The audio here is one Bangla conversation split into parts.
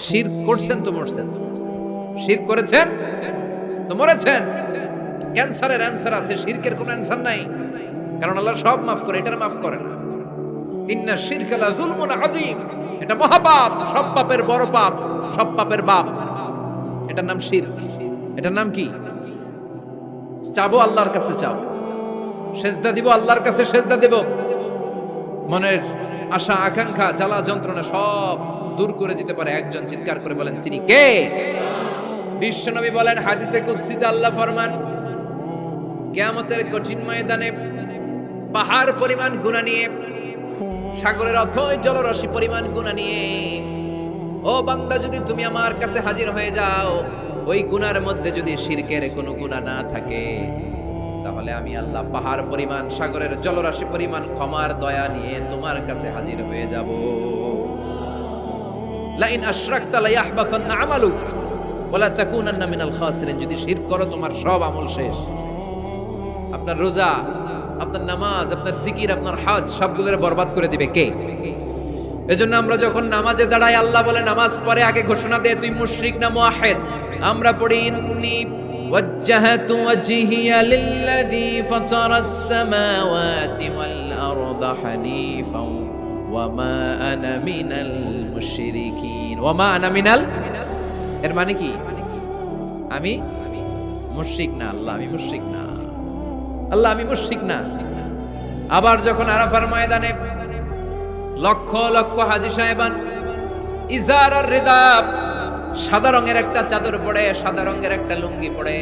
শিরক করছেন তো মরছেন, শিরক করেছেন তো মরেছেন। ক্যান্সারের অ্যানসার আছে, শিরকের কোনো অ্যানসার নাই, কারণ আল্লাহ সব মাফ করে, এটার মাফ করে না। ইন্না শিরকা লা যুলমুন আযীম, এটা মহাপাপ, সব পাপের বড় পাপ, সব পাপের বাপ, এটার নাম শিরক। এটার নাম কি? চাবো আল্লাহর কাছে, চাও সেজদা দিব আল্লাহর কাছে, সেজদা দেব, মনের আশা আকাঙ্ক্ষা জ্বালা যন্ত্রণা সব দূর করে দিতে পারে একজন। চিৎকার করে বলেন তিনি কে? বিশ্বনবী বলেন হাদিসে কুদসিতে আল্লাহ ফরমান, কিয়ামতের কঠিন ময়দানে পাহাড় পরিমাণ গুনাহ নিয়ে, সাগরের অথই জলরাশি পরিমাণ গুনাহ নিয়ে, ও বান্দা যদি তুমি আমার কাছে হাজির হয়ে যাও, ওই গুনার মধ্যে যদি শিরকের কোনো গুনাহ না থাকে, তাহলে আমি আল্লাহ পাহাড় পরিমাণ, সাগরের জলরাশি পরিমাণ ক্ষমার দয়া নিয়ে তোমার কাছে হাজির হয়ে যাব। লা ইন আশরাকতা লা ইয়াহবাতান্না আমালুক ওয়া লা তাকুনান্না মিনাল খাসিরিন, যদি শিরক করো তোমার সব আমল শেষ। আপনার রোজা, আপনার নামাজ, আপনার জিকির, আপনার হজ সবগুলোরে বরবাদ করে দিবে কে? এজন্য আমরা যখন নামাজে দাঁড়াই, আল্লাহ বলে নামাজ পড়ে আগে ঘোষণা দেয় তুই মুশরিক না মুওয়াহিদ। আমরা পড়ি ইন্নী ওয়াজ্জাহাতু ওয়াজহিয়া লিল্লাযী ফাতারাস সামাওয়াতি ওয়াল আরদা হানিফাও ওয়া মা আনা মিনাল মুশরিকিন। ওয়া মা আনা মিনাল, এর মানে কি? আমি মুশরিক না, আল্লাহ আমি মুশরিক না, আল্লাহ আমি মুশরিক না। আবার যখন আরাফার ময়দানে লক্ষ লক্ষ হাজী সাহেবান ইজার আর রিদা, সাদা রঙের একটা চাদর পরে, সাদা রঙের একটা লুঙ্গি পরে,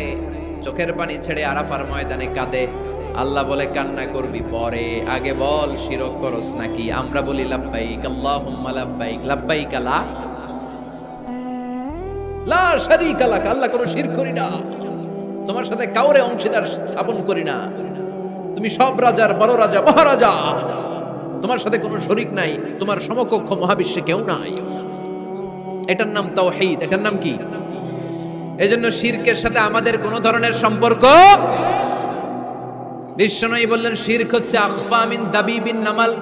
চোখের পানি ছেড়ে আরাফার ময়দানে কাঁদে। আল্লাহ বলে কান্না করবি পরে, আগে বল শিরক করস নাকি? আমরা বলি লাব্বাইক আল্লাহুম্মা লাব্বাইক, লাব্বাইক লা শারীকা লাক, আল্লাহ কোনো শিরক করি না, তোমার সাথে কাউরে অংশীদার স্থাপন করি না, তুমি সব রাজার বড় রাজা, মহারাজা, তোমার সাথে কোনো শরীক নাই, তোমার সমকক্ষ মহাবিশ্বে কেউ নাই। এটার নাম তাওহীদ। এটার নাম কি? এজন্য শিরকের সাথে আমাদের কোনো ধরনের সম্পর্ক। বিশ্বনবী বললেন শিরক হচ্ছে আখফা মিন দাবিবিন নামাল,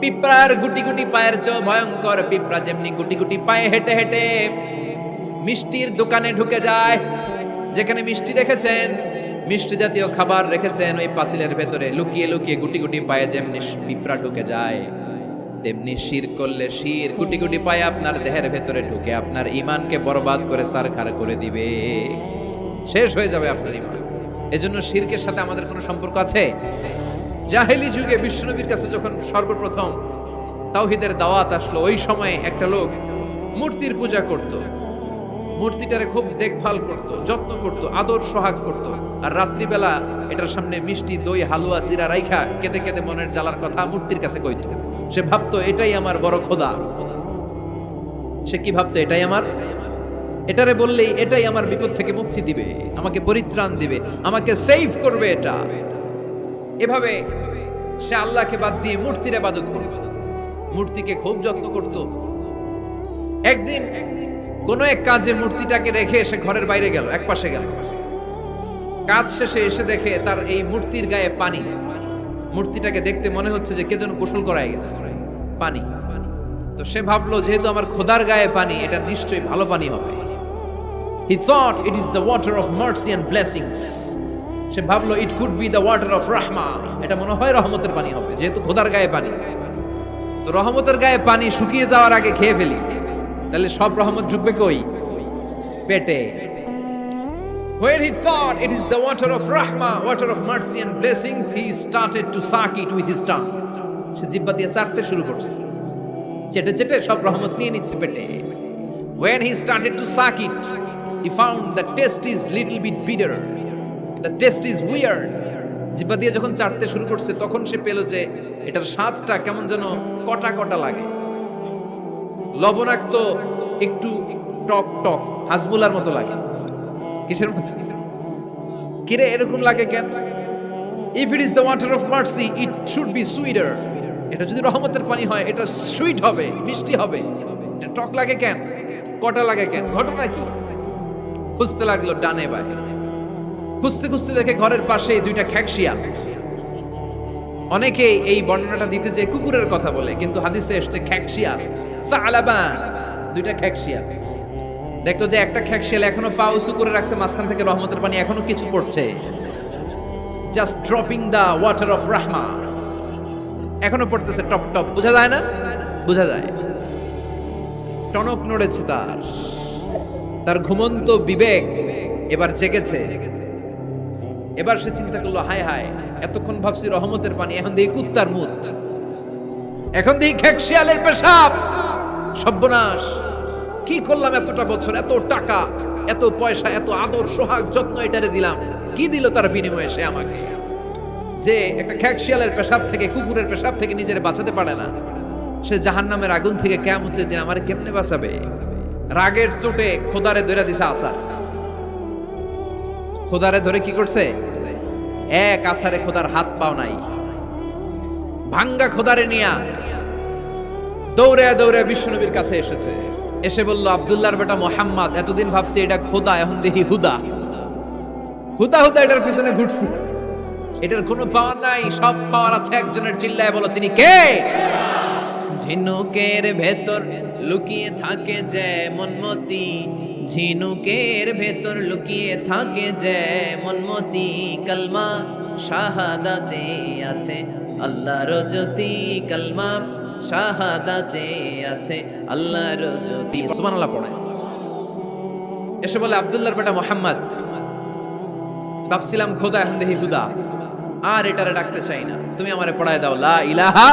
পিঁপড়ার গুটি গুটি পায়ের চেয়ে ভয়ঙ্কর। পিঁপড়া যেমনি গুটি গুটি পায়ে হেঁটে হেঁটে মিষ্টির দোকানে ঢুকে যায়, যেখানে মিষ্টি রেখেছেন, মিষ্টি জাতীয় খাবার রেখেছেন, ওই পাতিলের ভেতরে লুকিয়ে লুকিয়ে গুটি গুটি পায়ে যেমনি পিঁপড়া ঢুকে যায়, তেমনি শিরক করলে শির গুটি গুটি পায়ে আপনার দেহের ভেতরে ঢুকে আপনার ঈমানকে বরবাদ করে সারখার করে দিবে, শেষ হয়ে যাবে আপনার ঈমান। এজন্য শিরকের সাথে আমাদের কোনো সম্পর্ক আছে? জাহেলি যুগে বিশ্বনবীর কাছে যখন সর্বপ্রথম তাওহীদের দাওয়াত আসলো, ওই সময়ে একটা লোক মূর্তির পূজা করত, মূর্তিটারে খুব দেখভাল করত, যত্ন করত, আদর সোহাগ করত, আর রাত্রিবেলা এটার সামনে মিষ্টি দই হালুয়া চিরা রাইখা কেঁদে কেঁদে মনের জ্বালার কথা মূর্তির কাছে কইত। সে ভাবতো এটাই আমার বড় খোদা। সে কি ভাবতো? এটাই আমার, এটারে বললেই এটাই আমার বিপদ থেকে মুক্তি দিবে, আমাকে পরিত্রাণ দিবে, আমাকে সেভ করবে এটা। এভাবে সে আল্লাহকে বাদ দিয়ে মূর্তির ইবাদত করত, মূর্তিকে খুব যত্ন করত। একদিন কোন এক কাজে মূর্তিটাকে রেখে এসে ঘরের বাইরে গেল, এক পাশে গেল। কাজ শেষে এসে দেখে তার এই মূর্তির গায়ে পানি। মূর্তিটাকে দেখতে মনে হচ্ছে যে কে যেন গোসল করায় গেছে, পানি। তো সে ভাবলো যেহেতু আমার খোদার গায়ে পানি, এটা নিশ্চয়ই ভালো পানি হবে। He thought it is the water of mercy and blessings. সে ভাবলো it could be the water of rahmah, এটা মনে হয় রহমতের পানি হবে, যেহেতু খোদার গায়ে পানি। তো রহমতের গায়ে পানি শুকিয়ে যাওয়ার আগে খেয়ে ফেলি, তাহলে সব রহমত ঢুকবে কই? পেটে। When he thought it is the water of rahmah, water of mercy and blessings, he started to suck it with his tongue. সে জিহ্বা দিয়ে চাটতে শুরু করছে, চেটে চেটে সব রহমত নিয়ে নিচ্ছে পেটে। When he started to suck it, he found the taste is little bit bitter. The taste is weird. জিহ্বা দিয়ে যখন চাটতে শুরু করছে, তখন সে পেল যে এটার স্বাদটা কেমন যেন কটা কটা লাগে, লবণাক্ত, একটু টক টক, হাজবুলার মতো লাগে। কিসের মতো? কিরে এরকম লাগে কেন? If it is the water of mercy, it should be sweeter. এটা যদি রহমতের পানি হয়, এটা সুইট হবে, মিষ্টি হবে। এটা টক লাগে কেন? কটা লাগে কেন? ঘটনা কি? খুঁজতে লাগলো ডানে বায়ে, খুঁজতে খুঁজতে দেখে ঘরের পাশে দুইটা খ্যাকশিয়া। অনেকে এই বর্ণনাটা দিতে যে কুকুরের কথা বলে, কিন্তু হাদিসে এসেছে খ্যাকশিয়া, সালাবান। দুইটা খ্যাকশিয়াল। দেখলো যে একটা খ্যাকশিয়াল এখনো পা উঁচু করে রাখছে, মাঝখান থেকে রহমতের পানি এখনো কিছু পড়ছে, just dropping the water of রাহমা, এখনো পড়তেছে টপ টপ। বোঝা যায় না? বোঝা যায়। টনক নড়েছে তার ঘুমন্ত বিবেক এবার জেগেছে। এবার সে চিন্তা করলো, হায় হায়, এতক্ষণ ভাবছি রহমতের পানি, এখন দেখি কুত্তার মুত, এখন দেখি খ্যাকশিয়ালের পেশাব। সর্বনাশ, কি করলাম এতটা বছর, এত টাকা, এত পয়সা, এত আদর সোহাগ যত্ন এটারে দিলাম, কি দিল তার বিনিময়ে সে আমাকে? যে একটা খ্যাকশিয়ালের পেশাব থেকে, কুকুরের পেশাব থেকে নিজের বাঁচাতে পারে না, সে জাহান্নামের আগুন থেকে কিয়ামতের দিন আমারে কেমনে বাঁচাবে? রাগের চোটে খোদারে ধরে দিছে আসার। খোদারে ধরে কি করছে? এক আসারে খোদার হাত পাও নাই, ভাঙ্গা খোদারে নিয়া দৌড়ে দৌড়ে বিশ্বনবীর কাছে এসেছে। এসে বলল, আব্দুল্লাহর বেটা মোহাম্মদ, এতদিন ভাবছি এটা খোদা, এখন দেখি হুদা। হুদা হুদা এটার পিছনে ঘুরছি, এটার কোনো পাওয়ার নাই, সব পাওয়ার আছে একজনের। চিল্লায় বলো, তিনি কে? ঝিনুকের ভেতর লুকিয়ে থাকে যেমন মতি, ঝিনুকের ভেতর লুকিয়ে থাকে যেমন মতি, কালমা শাহাদাতে আছে আল্লাহর জ্যোতি, কালমা শাহাদাতে আছে আল্লাহর জ্যোতি। সুবহানাল্লাহ পড়ে এসে বলে, আব্দুল্লাহর বেটা মোহাম্মদ, ভাবছিলাম খোদা, এখন দেখি হুদা, আর এটারে ডাকতে চাই না, তুমি আমারে পড়ায় দাও লা ইলাহা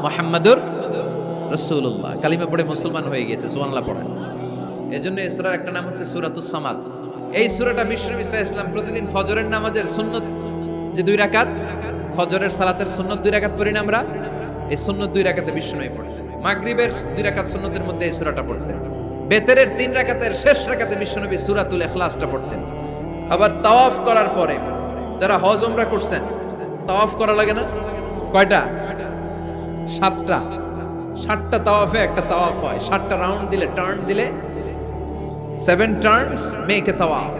মুহাম্মাদুর রাসূলুল্লাহ। কালিমা পড়ে মুসলমান হয়ে গেছে। সুবহানাল্লাহ পড়ে। এজন্য এই সূরার একটা নাম হচ্ছে সূরাতুস সামাদ। এই সূরাটা বিশ্বনবী সাল্লাল্লাহু আলাইহি ওয়াসাল্লাম প্রতিদিন ফজরের নামাজের সুন্নত যে 2 রাকাত, ফজরের সালাতের সুন্নত 2 রাকাত পড়ি না আমরা, এই সুন্নত 2 রাকাতে বিশ্বনবী পড়তেন। মাগরিবের 2 রাকাত সুন্নতের মধ্যে এই সূরাটা পড়তেন। বেতেরের 3 রাকাতের শেষ রাকাতে বিশ্বনবী সূরাতুল ইখলাসটা পড়তেন। আবার তাওয়াফ করার পরে যারা হজ উমরা করছেন, তাওয়াফ করা লাগে না? কয়টা? 7টা। 7টা তাওয়াফে একটা তাওয়াফ হয়। 7টা রাউন্ড দিলে, টার্ন দিলে, 7 টার্নস মেক এ তাওয়াফ।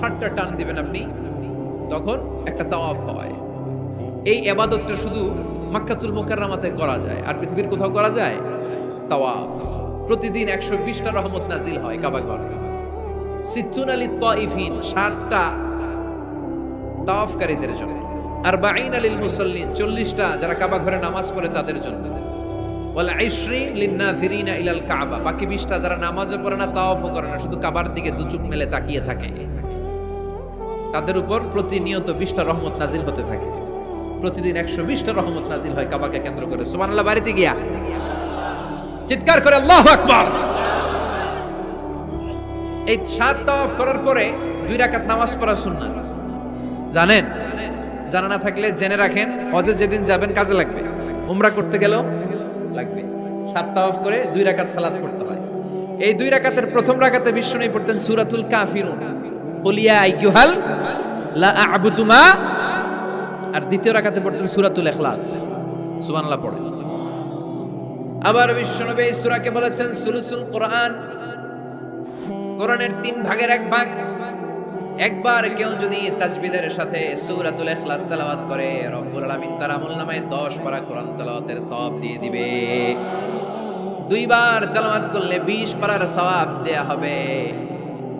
7টা টার্ন দিবেন আপনি, তখন একটা তাওয়াফ হয়। এই ইবাদতটা শুধু মক্কাতুল মুকাররমাতে করা যায়, আর পৃথিবীর কোথাও করা যায়? তাওয়াফ। প্রতিদিন 120টা রহমত নাজিল হয় কাবা ঘরে। সিত্তুন আলিত তাইফিন, 60টা তাওয়াফকারীদের জন্য। 40 আলিল মুসাল্লিন, 40টা যারা কাবা ঘরে নামাজ পড়ে তাদের জন্য। ওয়াল 20 লিন-নাযিরিনা ইলাল কাবা, বাকি 20টা যারা নামাজও পড়ে না, তাওয়াফও করে না, শুধু কাবার দিকে দু চোখ মেলে তাকিয়ে থাকে, তাদের উপর প্রতিনিয়ত 20টা রহমত নাজিল হতে থাকে। প্রতিদিন 120টা রহমত নাজিল হয় কাবাকে কেন্দ্র করে। সুবহানাল্লাহ। বাড়িতে গিয়া চিৎকার করে আল্লাহু আকবার। এই 7 তাওয়াফ করার পরে 2 রাকাত নামাজ পড়া সুন্নাত। জানেন? জানা না থাকলে জেনে রাখেন, হজে যেদিন যাবেন কাজে লাগবে, উমরা করতে গেলেও লাগবে। 7 তাওয়াফ করে 2 রাকাত সালাত পড়তে হয়। এই 2 রাকাতের প্রথম রাকাতে বিশ্বনবী পড়তেন সূরাতুল কাফিরুন, কুল ইয়া আইয়ুহাল লা আ'বুদু মা, আর দ্বিতীয় রাকাতে পড়তেন সূরাতুল ইখলাস। সুবহানাল্লাহ পড়ে। আবার বিশ্বনবী এই সূরাকে বলেছেন সুলুসুল কোরআন, কোরআনের 3 ভাগের 1 ভাগ। একবার কেউ যদি তাজবিদের সাথে সূরাতুল ইখলাস তেলাওয়াত করে, রব্বুল আলামিন তার আমলনামায় 10 পারা কোরআন তেলাওয়াতের সওয়াব দিয়ে দিবে। 2 বার তেলাওয়াত করলে 20 পারার সওয়াব দেয়া হবে।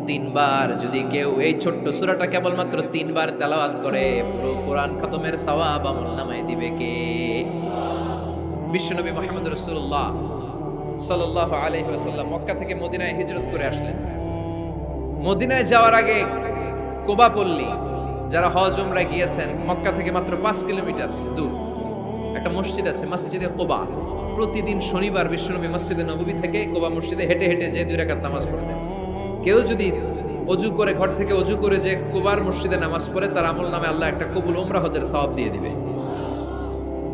3 বার যদি কেউ এই ছোট্ট সূরাটা কেবলমাত্র 3 বার তেলাওয়াত করে, পুরো কোরআন খতমের সওয়াব আমলনামায় দিবে কে? বিশ্বনবী মুহাম্মদ রাসূলুল্লাহ সাল্লাল্লাহু আলাইহি ওয়াসাল্লাম মক্কা থেকে মদিনায় হিজরত করে আসলেন। মদিনায় যাওয়ার আগে কোবা পল্লী, যারা হজ উমরা গিয়েছেন, মক্কা থেকে মাত্র 5 কিলোমিটার দূর একটা মসজিদ আছে, মসজিদে কোবা। প্রতিদিন শনিবার বিশ্বনবী মসজিদে নববী থেকে কোবা মসজিদে হেঁটে হেঁটে যে 2 রাকাত নামাজ পড়তেন। কেউ যদি অজু করে, ঘর থেকে অজু করে যে কোবার মসজিদে নামাজ পড়ে, তার আমল নামে আল্লাহ একটা কবুল উমরা হজের সওয়াব দিয়ে দিবে।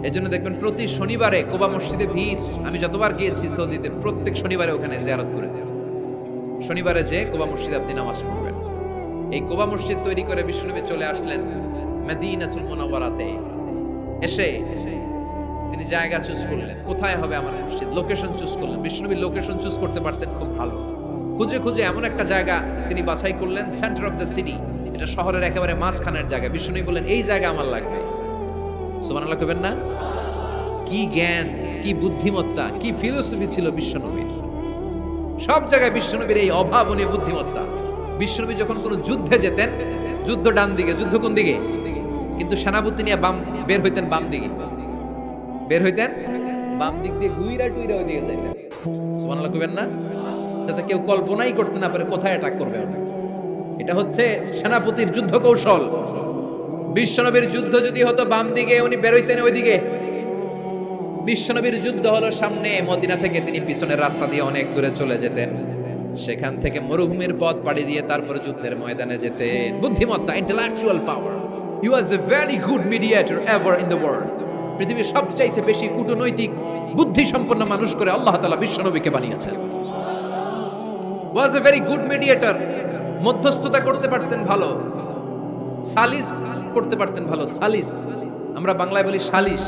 এজন্য দেখবেন প্রতি শনিবারে কোবা মসজিদে ভিড়। আমি যতবার গিয়েছি সৌদিতে, প্রত্যেক শনিবারে ওখানে জিয়ারত করেছি। শনিবারে যে কোবা মসজিদে আপনি নামাজ পড়বেন। এই কোবা মসজিদ তৈরি করে বিশ্বনবী চলে আসলেন মদিনাতুল মুনাওয়ারাতে। এসে তিনি জায়গা চুজ করলেন, কোথায় হবে আমার মসজিদ, লোকেশন চুজ করলেন। বিশ্বনবী লোকেশন চুজ করতে পারতেন খুব ভালো। খুঁজে খুঁজে এমন একটা জায়গা তিনি বাছাই করলেন, সেন্টার অফ দ্য সিটি, এটা শহরের একেবারে মাঝখানের জায়গা। বিশ্বনবী বললেন, এই জায়গা আমার লাগবে। সুবহানাল্লাহ কইবেন না? কি জ্ঞান, কি বুদ্ধিমত্তা, কি ফিলোসফি ছিল বিশ্বনবীর। সব জায়গায় বিশ্বনবীর এই অভাবনীয় বুদ্ধিমত্তা। বিশ্বনবী যখন কোনো যুদ্ধে যেতেন, যুদ্ধ ডান দিকে, যুদ্ধ কোন দিকে, কিন্তু সেনাপতি নিয়ে বের হইতেন বাম দিকে, বের হইতেন বাম দিক দিয়ে, গুইরা টুইরা ওই দিকে যাইতেন। সুবহানাল্লাহ কইবেন না? যাতে কেউ কল্পনাই করতে না পারে কোথায় অ্যাটাক করবে। এটা হচ্ছে সেনাপতির যুদ্ধ কৌশল। বিশ্বনবীর যুদ্ধ যদি হতো বাম দিকে, উনি বের হইতেন ওই দিকে। বিশ্বনবীর যুদ্ধ হলো সামনে, মদিনা থেকে তিনি পিছনের রাস্তা দিয়ে অনেক দূরে চলে যেতেন, সেখান থেকে মরুভূমির পথ পাড়ি দিয়ে তারপরে যুদ্ধের ময়দানে যেতেন। বুদ্ধিমত্তা, intellectual power. He was a very good mediator ever in the world. পৃথিবীর সবচাইতে বেশি কূটনৈতিক বুদ্ধি সম্পন্ন মানুষ করে আল্লাহ তাআলা বিশ্বনবীকে বানিয়েছেন। ওয়াজ এ ভেরি গুড মিডিয়েটর। মধ্যস্থতা করতে পারতেন ভালো, সালিস করতে পারতেন ভালো। সালিস আমরা বাংলায় বলি সালিশ,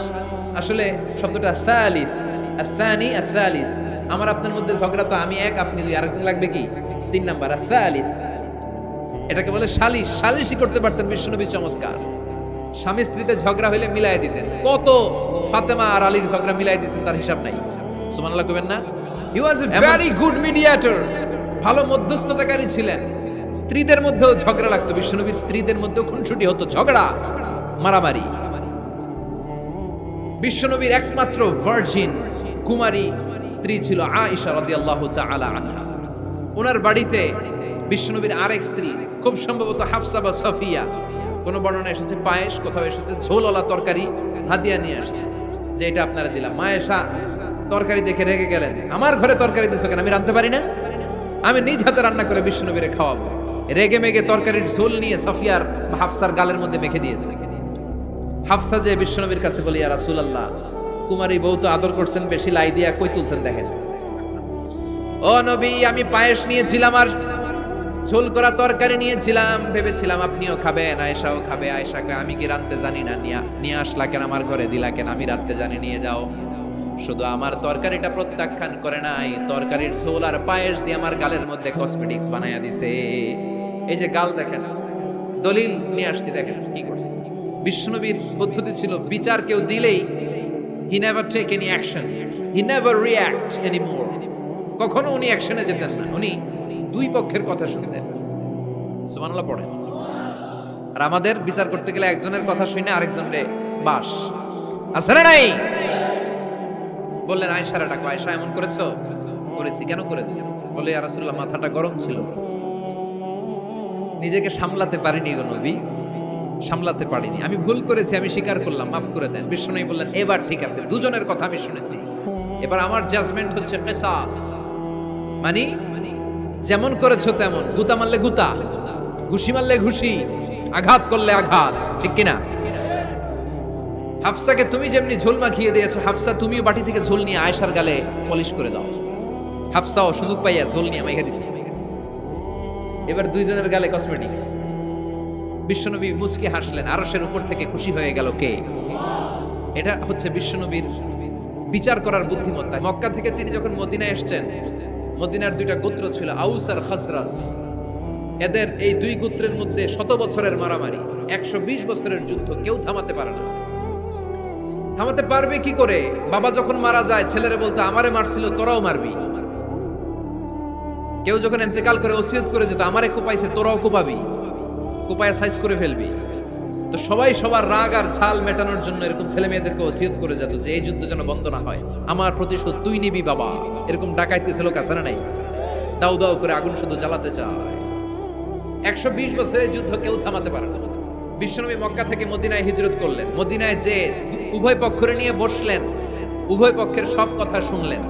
আসলে শব্দটা সালিস, আসানি আসালিস। আমার আপনার মধ্যে ঝগড়া, তো আমি এক আপনি দুই, আরেকজন লাগবে কি 3 নাম্বার, আসালিস। এটাকে বলে সালিশ। সালিশই করতে পারতেন বিশ্বনবী, চমৎকার। স্বামী স্ত্রীতে ঝগড়া হইলে মিলাই দিতেন। কত ফাতেমা আর আলীর ঝগড়া মিলাই দিয়েছেন তার হিসাব নাই। সুবহানাল্লাহ কইবেন না? হি ওয়াজ এ ভেরি গুড মিডিয়েটর। ভালো মধ্যস্থতাকারী ছিলেন। স্ত্রীদের মধ্যেও ঝগড়া লাগতো, বিশ্বনবীর স্ত্রীদের মধ্যেও খুনসুটি হতো, ঝগড়া মারামারি। বিশ্বনবীর একমাত্র ভার্জিন কুমারী স্ত্রী ছিল আয়েশা রাদিয়াল্লাহু তাআলা আনহা। ওনার বাড়িতে বিশ্বনবীর আরেক স্ত্রী, খুব সম্ভবত হাফসা বা সফিয়া, কোন বর্ণনা এসেছে পায়েস, কোথাও এসেছে ঝোলওয়ালা তরকারি হাদিয়া নিয়ে আসছে, যে এটা আপনারা দিলাম। আয়েশা তরকারি দেখে রেগে গেলেন, আমার ঘরে তরকারি দিছো কেন? আমি রাঁধতে পারি না? আমি নিজ হাতে রান্না করে বিশ্বনবীরে খাওয়াবো। রেগে মেগে তরকারির ঝোল নিয়ে সফিয়ার বা হাফসার গালের মধ্যে মেখে দিয়েছে। হাফসা যে বিশ্বনবীর কাছে বলি, ইয়া রাসূলুল্লাহ, কুমারী বউ তো আদর করছেন বেশি, লাই দিয়া কই তুলছেন দেখেন। ও নবী, আমি পায়েস নিয়েছিলাম আর ঝোল করা তরকারি নিয়েছিলাম, ভেবেছিলাম আপনিও খাবেন, আয়েশাও খাবে। আয়েশাকে আমি কি রাঁধতে জানি না, নিয়ে আসলা কেন আমার ঘরে, দিলা কেন? আমি রাঁধতে জানি, নিয়ে যাও। শুধু আমার তরকারিটা প্রত্যাখ্যান করে নাই, তরকারির ঝোল আর পায়েস দিয়ে আমার গালের মধ্যে কসমেটিক্স বানায়া দিছে। এই যে গাল দেখেন, দলিল নিয়ে আসছি, দেখেন কি করছে। বিশ্বনবীর পদ্ধতি ছিল, বিচার কেউ দিলেই he never take any action, he never react anymore. কখনো উনি অ্যাকশনে যেতেন না, উনি দুই পক্ষের কথা শুনতেন। সুবহানাল্লাহ পড়েন। আর আমাদের বিচার করতে গেলে একজনের কথা শুনে আরেকজনরে বাস আছে না নাই? বললেন আয়েশারে ডাকো, আয়েশা এমন করেছো? করেছি। কেন করেছো? বলে ইয়া রাসূলুল্লাহ, মাথাটা গরম ছিল, নিজেকে সামলাতে পারিনি গো নবী, সামলাতে পারিনি, আমি ভুল করেছি, আমি স্বীকার করলাম, মাফ করে দেন। বিশ্বনবী বললেন, এবার ঠিক আছে, দুজনের কথা আমি শুনেছি, এবার আমার জাজমেন্ট হচ্ছে কিসাস, মানে যেমন করেছো তেমন, গুতা মারলে গুতা, ঘুষি মারলে ঘুষি, আঘাত করলে আঘাত, ঠিক কিনা? হাফসাকে তুমি যেমনি ঝোল মাখিয়ে দিয়েছো, হাফসা তুমিও বাটি থেকে ঝোল নিয়ে আয়েশার গালে পলিশ করে দাও। হাফসাও সুযোগ পাইয়া ঝোল নিয়ে মাইখা দিছে। এবার দুইজনের গালে কসমেটিক্স। বিশ্বনবী মুচকি হাসলেন, আরশের উপর থেকে খুশি হয়ে গেল কে? এটা হচ্ছে বিশ্বনবীর বিচার করার বুদ্ধিমত্তা। মক্কা থেকে তিনি যখন মদিনায় এসেছেন, মদিনার দুইটা গোত্র ছিল, আউস আর খাজরাজ। এদের এই দুই গোত্রের মধ্যে 100 বছরের মারামারি, 120 বছরের যুদ্ধ, কেউ থামাতে পারে না। থামাতে পারবে কি করে? বাবা যখন মারা যায়, ছেলেরা বলতো আমারে মারছিল, তোরাও মারবি। কেউ যখন ইন্তেকাল করে ওসিয়ত করে যেত, আমারে কোপাইছে, তোরাও কোপাবি, কোপায়া সাইজ করে ফেলবি। তো সবাই সবার রাগ আর ঝাল মেটানোর জন্য এরকম ছেলে মেয়েদেরকে ওসিয়ত করে যেত যে এই যুদ্ধ যেন বন্ধ না হয়, আমার প্রতিশোধ তুই নিবি বাবা। এরকম ডাকাইতে ছিল কাছানা নাই, দাউ দাউ করে আগুন শুধু জ্বালাতে চায়। 120 বছরের যুদ্ধ কেউ থামাতে পারে না। বিশ্বনবী মক্কা থেকে মদিনায় হিজরত করলেন। মদিনায় যে উভয় পক্ষরে নিয়ে বসলেন, উভয় পক্ষের সব কথা শুনলেন।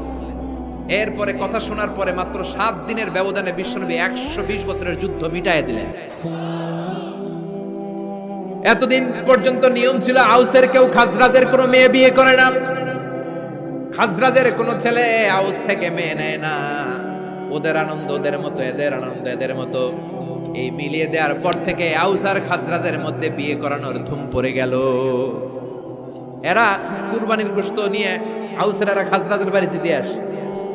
এরপরে কথা শোনার পরে মাত্র 7 দিনের ব্যবধানে বিশ্বনবী 120 বছরের যুদ্ধ মিটায়ে দিলেন। এতদিন পর্যন্ত নিয়ম ছিল আউসের কেউ খাজরাজের কোনো মেয়ে বিয়ে করে না, খাজরাজের কোনো ছেলে আউস থেকে মেয়ে নেয় না। ওদের আনন্দ ওদের মতো, এদের আনন্দ এদের মতো। এই মিলিয়ে দেওয়ার পর থেকে আউস আর খাজরাজের মধ্যে বিয়ে করানোর ধুম পড়ে গেল। এরা কুরবানির গোশত নিয়ে আউসের এরা খাজরাজের বাড়িতে দিয়ে আসে,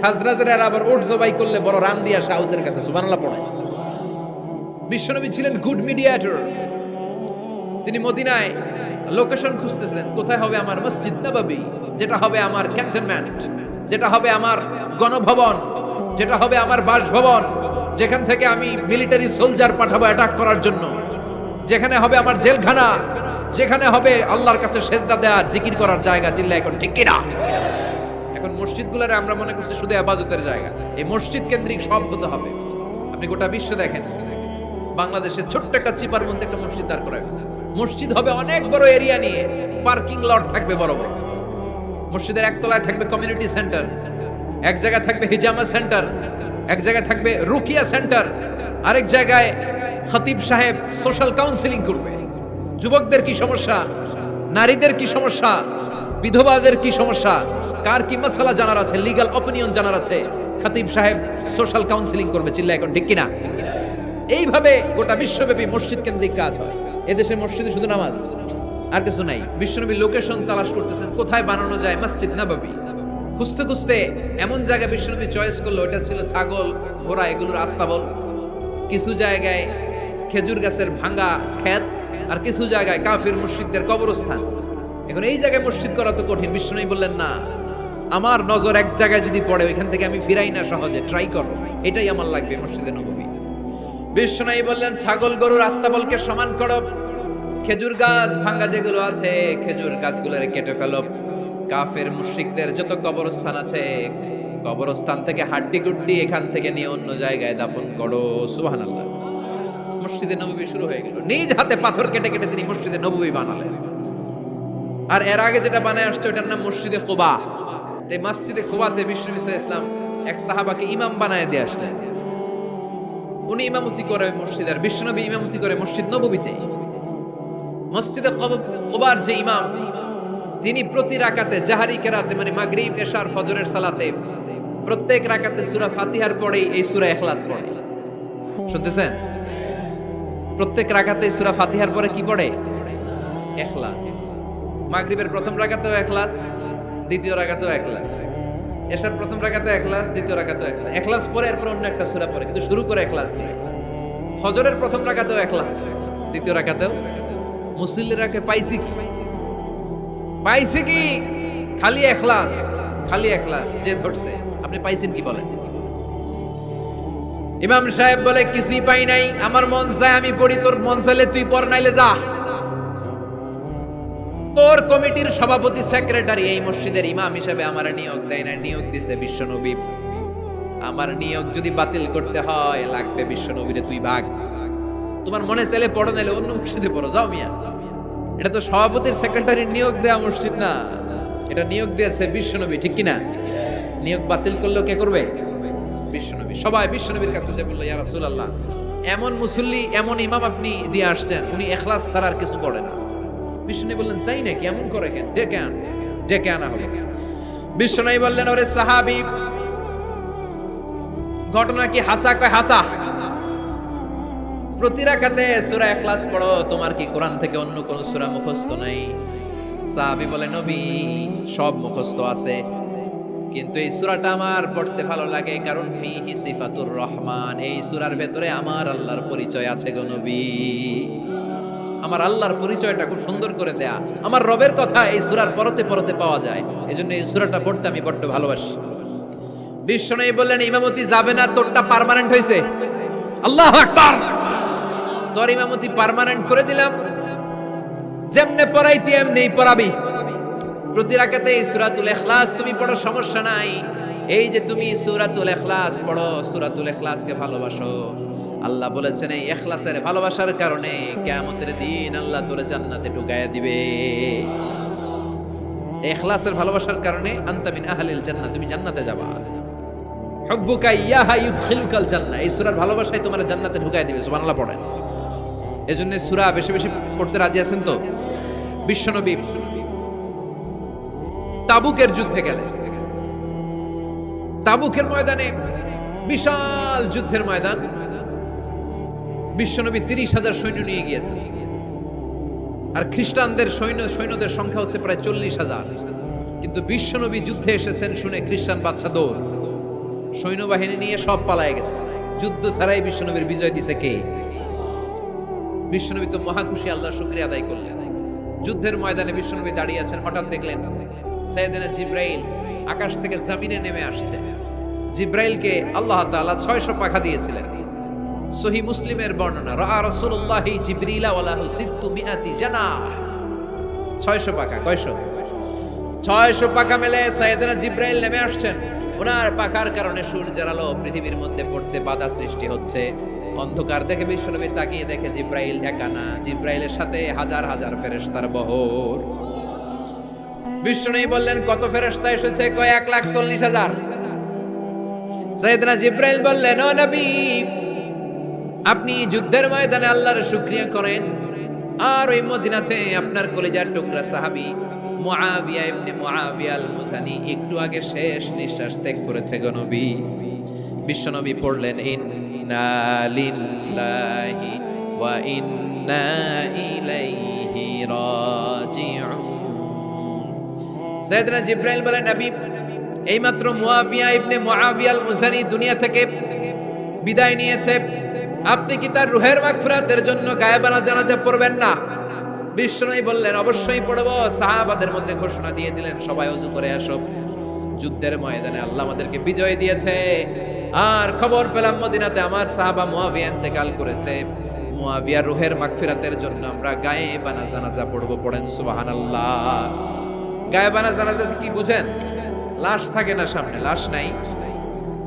খাজরাজের এরা আবার ওট জবাই করলে বড় রান দিয়ে আসে আউসের কাছে। সুবহানাল্লাহ পড়ে। বিশ্বনবী ছিলেন গুড মিডিয়েটর। তিনি মদিনায় লোকেশন খুঁজতেছেন, কোথায় হবে আমার মসজিদ নববী, যেটা হবে আমার ক্যান্টনমেন্ট, যেটা হবে আমার গণভবন, যেটা হবে আমার বাসভবন, যেখান থেকে আমি মিলিটারি সোলজার পাঠাবো অ্যাটাক করার জন্য, যেখানে হবে আমার জেলখানা, যেখানে হবে আল্লাহর কাছে সেজদা দেওয়ার জিকির করার জায়গা। চিল্লা এখন ঠিক কিনা? এখন মসজিদগুলোরে আমরা মনে করছি শুধু ইবাদতের জায়গা। এই মসজিদ কেন্দ্রিক সব হতে হবে। আপনি গোটা বিশ্বে দেখেন, বাংলাদেশের ছোট্ট একটা চিপার মধ্যে একটা মসজিদ দাঁড় করা হয়েছে। মসজিদ হবে অনেক বড় এরিয়া নিয়ে, পার্কিং লট থাকবে বড় বড়। মসজিদের একতলায় থাকবে কমিউনিটি সেন্টার, এক জায়গায় থাকবে হিজামা সেন্টার, এক জায়গায় থাকবে রুকিয়া সেন্টার, আরেক জায়গায় খতিব সাহেব সোশ্যাল কাউন্সিলিং করবে। যুবকদের কি সমস্যা, নারীদের কি সমস্যা, বিধবাদের কি সমস্যা, কার কি মাসালা জানার আছে, লিগ্যাল অপিনিয়ন জানার আছে, খতিব সাহেব সোশ্যাল কাউন্সিলিং করবে। চিল্লা এখন ঠিক কিনা? এইভাবে গোটা বিশ্বব্যাপী মসজিদ কেন্দ্রিক কাজ হয়। এদেশে মসজিদে শুধু নামাজ, আর কিছু নাই। বিশ্বনবী লোকেশন তালাশ করতেছেন কোথায় বানানো যায় মসজিদ নববী। খুঁজতে খুঁজতে এমন জায়গা বিশ্বনবী চয়েস করলো, ওটা ছিল ছাগল ঘোড়া এগুলোর আস্তাবল, কিছু জায়গায় খেজুর গাছের ভাঙা ক্ষেত, আর কিছু জায়গায় কাফির মুশরিকদের কবরস্থান। এখন এই জায়গায় মসজিদ করা তো কঠিন। বিশ্বনবী বললেন না, আমার নজর এক জায়গায় যদি পড়ে ওইখান থেকে আমি ফিরাই না সহজে, ট্রাই করো, এটাই আমার লাগবে মসজিদে নববী। বিশ্বনবী বললেন ছাগল গরুর আস্তাবলকে সমান করো, খেজুর গাছ ভাঙা যেগুলো আছে খেজুর গাছগুলোরে কেটে ফেলো, কাফের মুশরিকদের যত কবরস্থান আছে কবরস্থান থেকে হাড্ডি গুড্ডি এখান থেকে নিয়ে অন্য জায়গায় দাফন করো। সুবহানাল্লাহ। মসজিদে নববী শুরু হয়ে গেল। নিজ হাতে পাথর কেটে কেটে তিনি মসজিদে নববী বানালেন। আর এর আগে যেটা বানায় আসছে ওটার নাম মসজিদে কুবা। এই মসজিদে কুবাতে বিশ্বনবী সাল্লাল্লাহু আলাইহি ওয়াসাল্লাম এক সাহাবাকে ইমাম বানায় দিয়ে আসলেন। উনি ইমামতি করে মসজিদের, বিশ্বনবী ইমামতি করে মসজিদ নববীতে। মসজিদে কুবার যে ইমাম, তিনি প্রতি রাকাতে জাহারি কেরাতে মানে মাগরিব এশার ফজরের সালাতে প্রত্যেক রাকাতে সূরা ফাতিহার পরেই এই সূরা ইখলাস পড়ে। শুনতেছেন? প্রত্যেক রাকাতে সূরা ফাতিহার পরে কি পড়ে? ইখলাস। মাগরিবের প্রথম রাকাতেও ইখলাস, দ্বিতীয় রাকাতেও ইখলাস, এশার প্রথম রাকাতে ইখলাস, দ্বিতীয় রাকাতেও ইখলাস। ইখলাস পরে এরপর অন্য একটা সূরা পড়ে, কিন্তু শুরু করে ইখলাস দিয়ে। ফজরের প্রথম রাকাতেও ইখলাস, দ্বিতীয় রাকাতেও। মুসল্লিরাকে পাইছি কি? পাইছে কি? খালি ইখলাস, খালি ইখলাস। যে ধরছে আপনি পাইছেন কি বলেন? ইমাম সাহেব বলে কিছুই পাই নাই, আমার মন চায় আমি পড়ি, তোর মন চাইলে তুই পড়, নাইলে যা। তোর কমিটির সভাপতি সেক্রেটারি এই মসজিদের ইমাম হিসেবে আমার নিয়োগ দেয় না, নিয়োগ দিছে বিশ্বনবী। আমার নিয়োগ যদি বাতিল করতে হয় লাগবে বিশ্বনবীরে তুই ভাগ। তোমার মনে চাইলে পড়ো, নাইলে অন্য মসজিদে পড়ো, যাও মিয়া। এটা তো সভাপতির সেক্রেটারির নিয়োগ দেয়া মসজিদ না, এটা নিয়োগ দিয়েছে বিশ্বনবী, ঠিক কিনা? নিয়োগ বাতিল করলেও কে করবে? বিশ্বনবী। সবাই বিশ্বনবীর কাছে যে বললো, ইয়া রাসূলুল্লাহ, এমন মুসল্লি এমন ইমাম আপনি দিয়ে আসছেন, উনি ইখলাস ছাড়া আর কিছু পড়ে না। বিশ্বনবী বললেন তাই নাকি? এমন করে কেন? ডেকে আনা হলো। বিশ্বনবী বললেন, ওরে সাহাবী, ঘটনা কি হাসা? কয় হাসা। প্রতি রাকাতে সূরা ইখলাস পড়ো, তোমার কি কোরআন থেকে অন্য কোন সূরা মুখস্থ নাই? সাহাবী বলে, নবী সব মুখস্থ আছে, কিন্তু এই সূরাটা আমার পড়তে ভালো লাগে, কারণ ফিহি সিফাতুর রহমান, এই সূরার ভেতরে আমার আল্লাহর পরিচয় আছে গো নবী। আমার আল্লাহর পরিচয়টা খুব সুন্দর করে দেয়া, আমার রবের কথা এই সূরার পরতে পরতে পাওয়া যায়, এজন্য এই সূরাটা পড়তে আমি বড্ড ভালোবাসি। বিশ্বনবী বললেন, ইমামতি যাবে না, তোরটা পার্মানেন্ট হইছে। আল্লাহু আকবার। তোর ইমামতি পার্মানেন্ট করে দিলাম, যেমনে পড়াইতি এমনি পড়াবি। প্রতি রাকাতে এই সূরাতুল ইখলাস তুমি পড়ো, সমস্যা নাই। এই যে তুমি সূরাতুল ইখলাস পড়ো, সূরাতুল ইখলাসকে ভালোবাসো, আল্লাহ বলেছেন এই ইখলাসের ভালোবাসার কারণে কিয়ামতের দিন আল্লাহ তোরে জান্নাতে ঢুকায়া দিবে। ইখলাসের ভালোবাসার কারণে আনতা মিন আহলিল জান্নাহ, তুমি জান্নাতে যাবা। হুব্বুকা ইয়াহা ইউদখিলুকাল জান্নাহ, এই সূরার ভালোবাসাই তোমার জান্নাতে ঢুকায়া দিবে। সুবহানাল্লাহ পড়েন। এজন্য সূরা বেশি বেশি পড়তে রাজি আছেন তো? বিশ্বনবী তাবুকের যুদ্ধে গেলেন। তাবুকের ময়দানে বিশাল যুদ্ধের ময়দান, বিশ্বনবী 30,000 সৈন্য নিয়ে গিয়েছেন। আর খ্রিস্টানদের সৈন্যদের সংখ্যা হচ্ছে প্রায় 40,000। কিন্তু বিশ্বনবী যুদ্ধে এসেছেন শুনে খ্রিস্টান বাদশা দৌড়, সৈন্যবাহিনী নিয়ে সব পালায় গেছে। যুদ্ধ ছাড়াই বিশ্বনবীর বিজয় দিছে কে? বিশ্বনবী তো মহাখুশি, আল্লাহর শুকরিয়া আদায় করলেন। যুদ্ধের ময়দানে বিশ্বনবী দাঁড়িয়ে আছেন, হঠাৎ দেখলেন সাইয়েদনা জিবরাইল আকাশ থেকে জমিনে নেমে আসছে। জিব্রাইলকে আল্লাহ তাআলা 600 পাখা দিয়েছিলেন। সহিহ মুসলিমের বর্ণনা, রাআ রাসূলুল্লাহ জিবরিলা ওয়া লাহু 600 জানাহ। 600 পাখা, কয়শো? 600 পাখা মেলে সাইয়েদনা জিব্রাইল নেমে আসছেন। ওনার পাখার কারণে সূর্যের আলো পৃথিবীর মধ্যে পড়তে বাধা সৃষ্টি হচ্ছে। অন্ধকার দেখে বিশ্বনবী তাকিয়ে দেখে জিব্রাইল একা না, জিব্রাইলের সাথে হাজার হাজার ফেরেশতার বহর। বিশ্বনবী বললেন, কত ফেরেশতা এসেছে? কয় 1,40,000। সাইয়েদনা জিব্রাইল বললেন, ও নবী, আপনি যুদ্ধের ময়দানে আল্লাহর শুকরিয়া করেন, আর ওই মদিনাতে আপনার কলিজার টুকরা সাহাবী মুআবিয়া ইবনে মুআবিয়া আল মুজানি একটু আগে শেষ নিঃশ্বাস ত্যাগ করেছে গো নবী। বিশ্বনবী পড়লেন, ইন্না লিল্লাহি ওয়া ইন্না ইলাইহি রাজিউন। সাইয়েদনা জিব্রাইল বলেন, নবী, এইমাত্র মুআবিয়া ইবনে মুআবিয়া আল মুজানি দুনিয়া থেকে বিদায় নিয়েছে, আপনি কি তার রূহের মাগফিরাতের জন্য গায়েবানা জানাজা পড়বেন না? বিশ্বনবী বললেন, অবশ্যই পড়ব। সাহাবাদের মধ্যে ঘোষণা দিয়ে দিলেন, সবাই ওযু করে আসো। যুদ্ধের ময়দানে আল্লাহ আমাদেরকে বিজয় দিয়েছে, আর খবর পেলাম মদিনাতে আমার সাহাবা মুআবিয়া ইন্তেকাল করেছে। মুআবিয়ার রূহের মাগফিরাতের জন্য আমরা গায়েবানা জানাজা পড়ব। পড়েন সুবহানাল্লাহ। গায়েবানা জানাজা কি বুঝেন? লাশ থাকে না সামনে, লাশ নাই,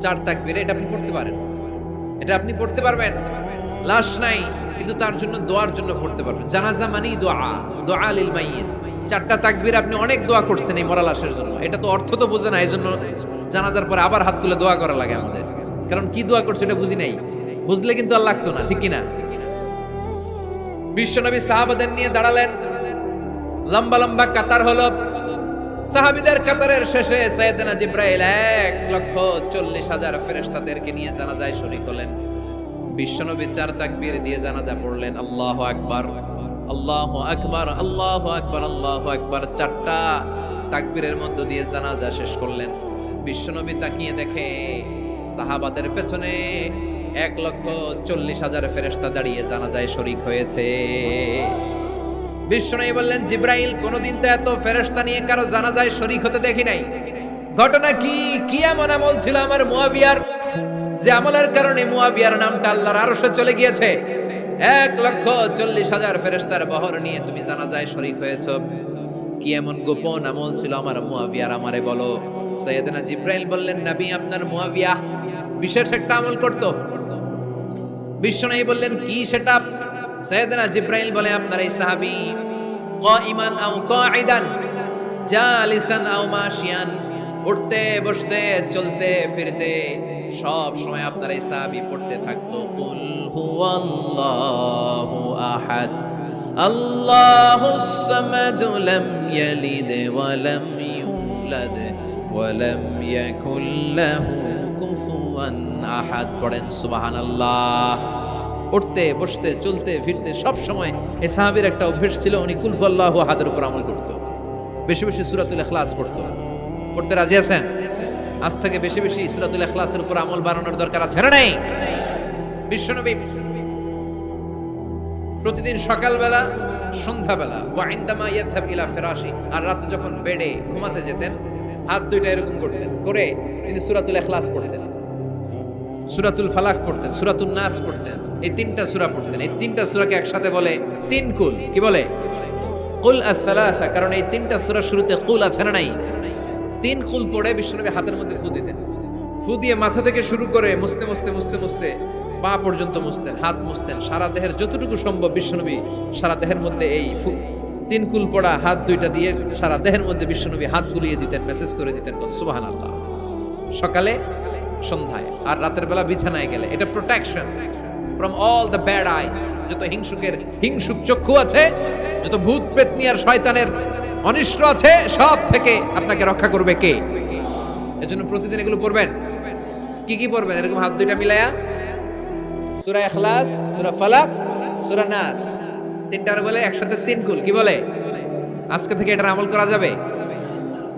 4 তাকবীরে এটা আপনি পড়তে পারেন, এটা আপনি পড়তে পারবেন। লাশ নাই, কিন্তু তার জন্য দোয়ার জন্য পড়তে পারবেন। জানাজা মানি দোয়া, দোয়া লিল মাইয়িত। 4টা তাকবীর আপনি অনেক দোয়া করছেন এই মরা লাশের জন্য, এটা তো অর্থ তো বোঝে না, এইজন্য জানাজার পরে আবার হাত তুলে দোয়া করা লাগে আমাদের, কারণ কি দোয়া করছে এটা বুঝি নাই। বুঝলে কিন্তু আর লাগতো না, ঠিক কি না? বিশ্বনবী সাহাবাদের নিয়ে দাঁড়ালেন, লম্বা লম্বা কাতার হলো। সাহাবীদের কাতারের শেষে সাইয়েদনা জিব্রাইল 1,40,000 ফেরেশতাদেরকে নিয়ে জানাজায় শরীক হলেন। বিশ্বনবী 4 তাকবীর দিয়ে জানাজা পড়লেন, আল্লাহু আকবার, আল্লাহু আকবার, আল্লাহু আকবার, আল্লাহু আকবার। 4টা তাকবীরের মধ্য দিয়ে জানাজা শেষ করলেন। বিশ্বনবী তাকিয়ে দেখে সাহাবাদের পেছনে 1,40,000 ফেরেশতা দাঁড়িয়ে জানাজায় শরীক হয়েছে। বিশ্বনবী বললেন, জিব্রাইল, কোনদিন তো এত ফেরেশতা নিয়ে কারো জানাজায় শরীক হতে দেখি নাই। ঘটনা কি? কি এমন আমল ছিল আমার মুআবিয়ার, যে আমলের কারণে মুআবিয়ার নামটা আল্লাহর আরশে চলে গিয়েছে? 1,40,000 ফেরেশতার বহর নিয়ে তুমি জানাজায় শরীক হয়েছো। কি এমন গোপন আমল ছিল আমার মুআবিয়ার, আমারে বলো। সাইয়েদনা জিব্রাইল বললেন, নবী, আপনার মুআবিয়া বিশেষ একটা আমল করত। বিশ্বনবী বললেন, কি সেটা? সাইয়েদনা জিব্রাইল বলে, আপনার এই সাহাবী কাইমান আও কাঈদান, জালিসান আও মাশিয়ান, উঠতে বসতে চলতে ফিরতে সব সময় আপনার এই সাহাবী পড়তে থাকতো, কুল হুয়াল্লাহু আহাদ, আল্লাহুস সামাদ, লাম ইয়ালিদ ওয়া লাম ইউলাদ ওয়া লাম ইয়াকুল লাহু কুফুয়ান আহাদ। পড়েন সুবহানাল্লাহ। উঠতে বসতে চলতে ফিরতে সব সময় এই সাহাবীর একটা অভ্যাস ছিল, উনি কুল হুয়াল্লাহু আহাদের উপর আমল করত। বেশি বেশি সূরাতুল ইখলাস পড়তো। পড়তে রাজি আছেন? আজ থেকে বেশি বেশি সূরাতুল ইখলাসের উপর আমল বাড়ানোর দরকার আছে না নাই? বিশ্বনবী প্রতিদিন সকালবেলা, সন্ধ্যাবেলা, ওয়া ইনদামা ইয়াযহাব ইলা ফিরাশি, আর রাতে যখন বেডে ঘুমাতে যেতেন, হাত দুইটা এরকম করতেন, করে তিনি সূরাতুল ইখলাস পড়তেন, সূরাতুল ফালাক পড়তেন, সূরাতুন নাস পড়তেন। এই 3টা সূরা পড়তেন। এই 3টা সূরাকে একসাথে বলে 3 কুল। কি বলে? কুল আস-সালাসা, কারণ এই 3টা সূরার শুরুতে কুল আছে না নাই? 3 কুল পড়ে বিশ্বনবী হাতের মধ্যে ফু দিতেন। ফু দিয়ে মাথা থেকে শুরু করে মুছতে মুছতে মুছতে মুছতে পা পর্যন্ত মুছতেন, হাত মুছতেন, সারা দেহের যতটুকু সম্ভব বিশ্বনবী সারা দেহের মধ্যে এই 3 কুল পড়া হাত দুইটা দিয়ে সারা দেহের মধ্যে বিশ্বনবী হাত বুলিয়ে দিতেন, মেসেজ করে দিতেন সুবহানাল্লাহ। সকালে, সন্ধ্যায়, আর রাতের বেলা বিছানায় গেলে। এটা protection from all the bad আইস। যত হিংসুক চক্ষু আছে, যত ভূত পেতনি আর শয়তানের অনিষ্ট আছে, সব থেকে আপনাকে রক্ষা করবে কে? এজন্য প্রতিদিন এগুলো পড়বেন। কি কি পড়বেন? এরকম হাত দুইটা মিলায়া সূরা ইখলাস, সূরা ফালাক, সূরা নাস, 3টার বলে একসাথে 3 কুল। কি বলে? আজকে থেকে এটার আমল করা যাবে।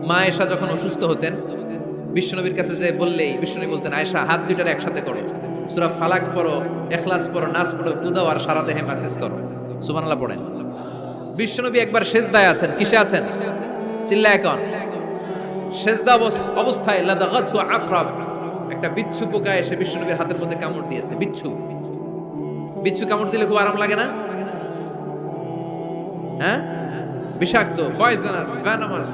মা আয়েশা যখন অসুস্থ হতেন, বিশ্বনবীর কাছে যে বললেই বিশ্বনবী বলতেন, আয়েশা, হাত দুইটার একসাথে করো, সূরা ফালাক পড়ো, ইখলাস পড়ো, নাস পড়ো, ফুদাও, আর সারা দেহে মেসেজ করো। সুবহানাল্লাহ পড়েন। বিশ্বনবী একবার সেজদায় আছেন। কিসে আছেন? চিল্লায় কোন? সেজদা অবস্থায় লাদাগাতহু আকরাব, একটা বিচ্ছু পোকা এসে বিশ্বনবীর হাতের মধ্যে কামড় দিয়েছে। বিচ্ছু বিচ্ছু কামড় দিলে খুব আরাম লাগে না? হ্যাঁ, বিষাক্ত, পয়জনাস, ভেনামাস।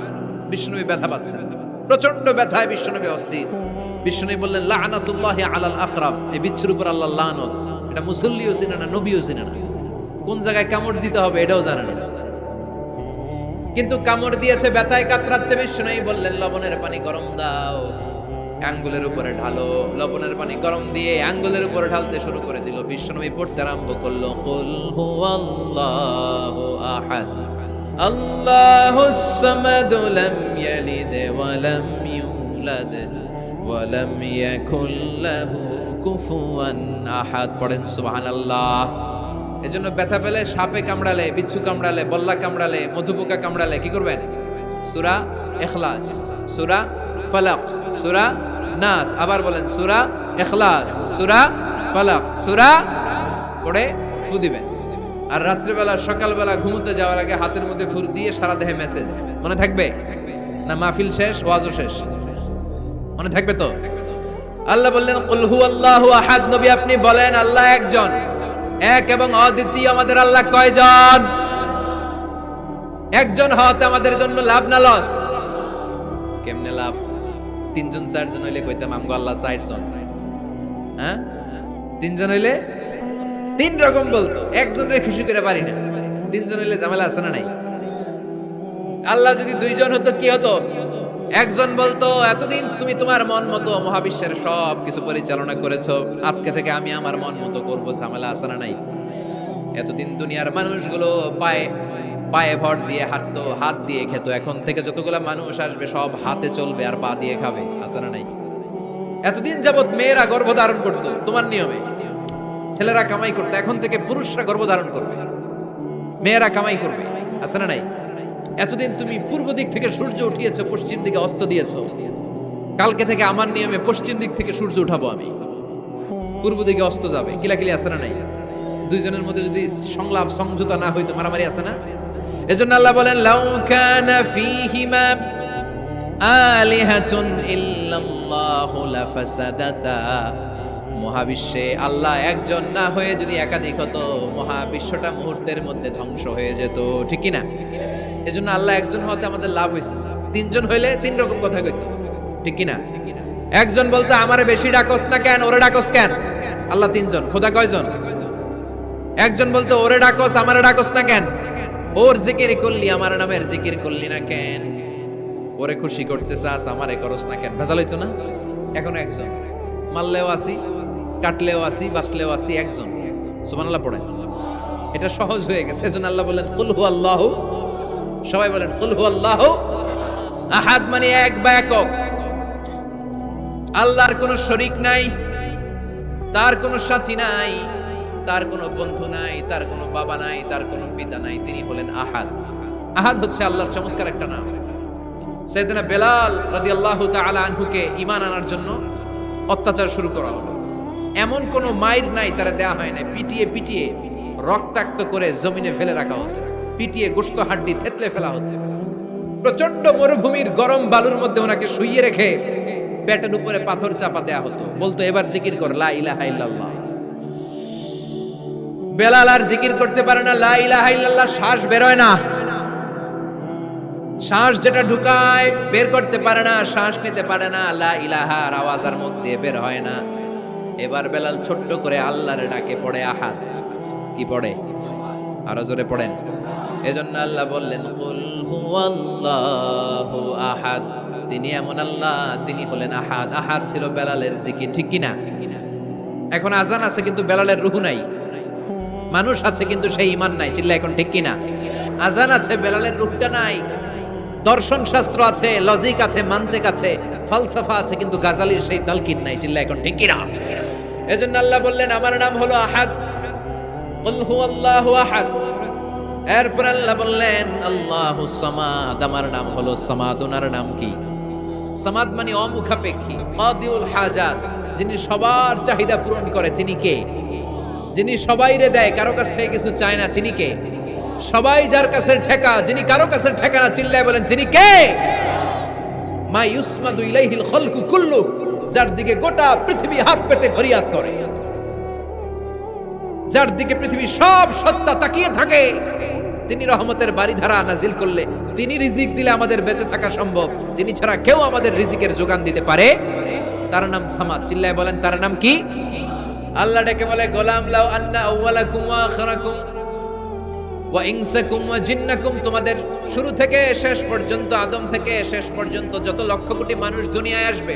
বিশ্বনবী ব্যথা পাচ্ছেন, প্রচন্ড ব্যথায় বিশ্বনবী অস্থির। বিশ্বনবী বললেন লাআনাতুল্লাহি আলাল আকরাব, এই বিচ্ছুর উপর আল্লাহর লানত। এটা মুসল্লিও চিনে না, নবীও চিনে না, কোন জায়গায় কামড় দিতে হবে এটাও জানে না। কিন্তু কামড় দিয়েছে, ব্যথায় কাতরাচ্ছে। বিশ্বনবী বললেন লবণের পানি গরম দাও, আঙ্গুলের উপরে ঢালো। লবণের পানি গরম দিয়ে আঙ্গুলের উপরে ঢালতে শুরু করে দিল। বিশ্বনবী পড়তে আরম্ভ করলো কুল হুয়াল্লাহু আহাদ আল্লাহুস সামাদ লাম ইয়ালিদ ওয়া লাম ইউলাদ ওয়া লাম ইয়াকুল লাহু কুফুয়ান আহাদ। পড়েন সুবহানাল্লাহ। এজন্য ব্যথা পেলে, সাপে কামড়ালে, বিচ্ছু কামড়ালে, বল্লা কামড়ালে, মধুপোকা কামড়ালে কি করবেন? সূরা ইখলাস, সূরা ফালাক, সূরা নাস। আবার বলেন সূরা ইখলাস, সূরা ফালাক, সূরা পড়ে ফু দিবেন। আর রাত্রিবেলা সকালবেলা ঘুমোতে যাওয়ার আগে হাতের মধ্যে ফুল দিয়ে সারা দেহে মেসেজ। মনে থাকবে না? মাহফিল শেষ, ওয়াজও শেষ, মনে থাকবে তো? আল্লাহ বললেন কুল হুয়াল্লাহু আহাদ। নবী আপনি বলেন আল্লাহ একজন, এক এবং অদ্বিতীয়। আমাদের আল্লাহ কয়জন? একজন হওয়াতে আমাদের জন্য লাভ না লস? কেমনে লাভ? তিনজন চারজন হইলে কইতাম আমগো আল্লাহ 60 জন। হ্যাঁ, তিনজন হইলে তিন রকম বলতো, একজনের খুশি করে পারি না। তিনজন হইলে ঝামেলা আছে না নাই? আল্লাহ যদি দুইজন হতো কি হতো? একজন বলতো এতদিন তুমি তোমার মন মতো মহাবিশ্বের সব কিছু পরিচালনা করেছো, আজকে থেকে আমি আমার মন মতো করবো। ঝামেলা আছে না নাই? এতদিন দুনিয়ার মানুষগুলো পায়ে পায়ে ভর দিয়ে হাঁটতো, হাত দিয়ে খেত, এখন থেকে যতগুলা মানুষ আসবে সব হাতে চলবে আর পা দিয়ে খাবে। আছে না নাই? এতদিন যাবত মেয়েরা গর্ভধারণ করতো তোমার নিয়মে, ছেলেরা কামাই করতো, এখন থেকে পুরুষরা গর্ভধারণ করবে, মেয়েরা কামাই করবে। আছে না নাই? এতদিন তুমি পূর্ব দিক থেকে সূর্য উঠিয়েছো, পশ্চিম দিকে অস্ত দিয়েছো, কালকে থেকে আমার নিয়মে পশ্চিম দিক থেকে সূর্য উঠাবো আমি, পূর্ব দিকে অস্ত যাবে। কিলাকিলি আছে না নাই? দুইজনের মধ্যে যদি সংলাপ সমঝোতা না হইতো মারামারি আছে না? এজন্য আল্লাহ বলেন লাউ কানা ফীহিমা আলিহাতুন ইল্লাল্লাহু লাফাসাদাতা। মহাবিশ্বে আল্লাহ একজন না হয়ে যদি একাধিক হতো, মহাবিশ্বটা মুহূর্তের মধ্যে ধ্বংস হয়ে যেত। ঠিক কি না? এজন্য আল্লাহ একজন হতে আমাদের লাভ হয়েছে। তিনজন হইলে তিন রকম কথা কইতো। ঠিক কি না? একজন বলতো আমারে বেশি ডাকস না কেন, ওরে ডাকস কেন? আল্লাহ তিনজন, খোদা কয়জন? একজন বলতো ওরে ডাকস আমারে ডাকস না কেন, ওর জিকির করলি আমার নামের জিকির করলি না কেন, ওরে খুশি করতে চাস আমারে করস না কেন? ভেজাল হইতো না? এখন একজন, মারলেও আসি, কাটলেও আসি, বাঁচলেও আসি, একজন। সুবহানাল্লাহ পড়েন। এটা সহজ হয়ে গেছে। এজন্য আল্লাহ বলেন কুল হুয়াল্লাহু, সবাই বলেন কুল হুয়াল্লাহু আহাদ, মানে এক বা একক। আল্লাহর কোনো শরীক নাই, তার কোনো সাথী নাই, তার কোনো বন্ধু নাই, তার কোনো বাবা নাই, তার কোনো পিতা নাই। তিনি হলেন আহাদ। আহাদ হচ্ছে আল্লাহর চমৎকার একটা নাম। সাইয়েদনা বেলাল রাদিয়াল্লাহু তাআলা আনহুকে ঈমান আনার জন্য অত্যাচার শুরু করা হলো। এমন কোনো মাইর নাই তারা দেয়া হয় না, পিটিয়ে পিটিয়ে রক্তাক্ত করে জমিনে ফেলে রাখা হতো, পিটিয়ে গোশত হাড্ডি থেতলে ফেলা হতো। প্রচন্ড মরুভূমির গরম বালুর মধ্যে ওনাকে শুইয়ে রেখে পেটের উপরে পাথর চাপা দেয়া হতো। বলতো এবার জিকির কর লা ইলাহা ইল্লাল্লাহ। বেলাল আর জিকির করতে পারে না, লা ইলাহা ইল্লাল্লাহ শ্বাস বের হয় না, শ্বাস যেটা ঢুকায় বের করতে পারে না, শ্বাস নিতে পারে না, লা ইলাহার আওয়াজ আর মুখ দিয়ে বের হয় না। এবার বেলাল ছোট্ট করে আল্লাহর ডাকে পড়ে আহাদ। কি পড়ে? আরো জোরে পড়েন। এজন্য আল্লাহ বললেন কুল হুয়াল্লাহু আহাদ। তিনি এমন আল্লাহ, তিনি হলেন আহাদ। আহাদ ছিল বেলালের জিকির। ঠিক কি না? এখন আজান আছে কিন্তু বেলালের রূহ নাই। মানুষ আছে কিন্তু সেই ঈমান নাই। চিল্লা এখন ঠিক কি না? আজান আছে, বেলালের রূহটা নাই। দর্শন শাস্ত্র আছে, লজিক আছে, মান্তিক আছে, ফলসফা আছে, কিন্তু গাজালির সেই তালকিন নাই। চিল্লা এখন ঠিক কি না? এজন্য আল্লাহ বললেন আমার নাম হলো আহাদ, কুল হুয়াল্লাহু আহাদ। এরপর আল্লাহ বললেন আল্লাহুস সামাদ, আমার নাম হলো সামাদ। ওনার নাম কি? সামাদ মানে অমুখাপেক্ষী, কাদিউল হাজাত, যিনি সবার চাহিদা পূরণ করে। তিনি কে? যিনি সবাইরে দেয়, কারো কাছ থেকে কিছু চায় না। তিনি কে? সবাই যার কাছে ঠেকা, যিনি কারো কাছে ঠেকা না। চিল্লায় বলেন তিনি কে? মা ইউসমাদু ইলাইহিল খালকু কুল্লু, যার দিকে গোটা পৃথিবী হাত পেতে ফরিয়াদ করে, যার দিকে পৃথিবীর সব সত্তা তাকিয়ে থাকে, তিনি রহমতের বারিধারা নাজিল করলে, তিনি রিজিক দিলে আমাদের বেঁচে থাকা সম্ভব, তিনি ছাড়া কেউ আমাদের রিজিকের যোগান দিতে পারে। তার নাম সামাদ। চিল্লায় বলেন তার নাম কি? আল্লাহ ডেকে বলে, গোলাম লাউ আন্না আউওয়ালাকুম ওয়া আখিরাকুম ওয়া ইনসাকুম ওয়া জিন্নাকুম, তোমাদের শুরু থেকে শেষ পর্যন্ত, আদম থেকে শেষ পর্যন্ত যত লক্ষ কোটি মানুষ দুনিয়ায় আসবে,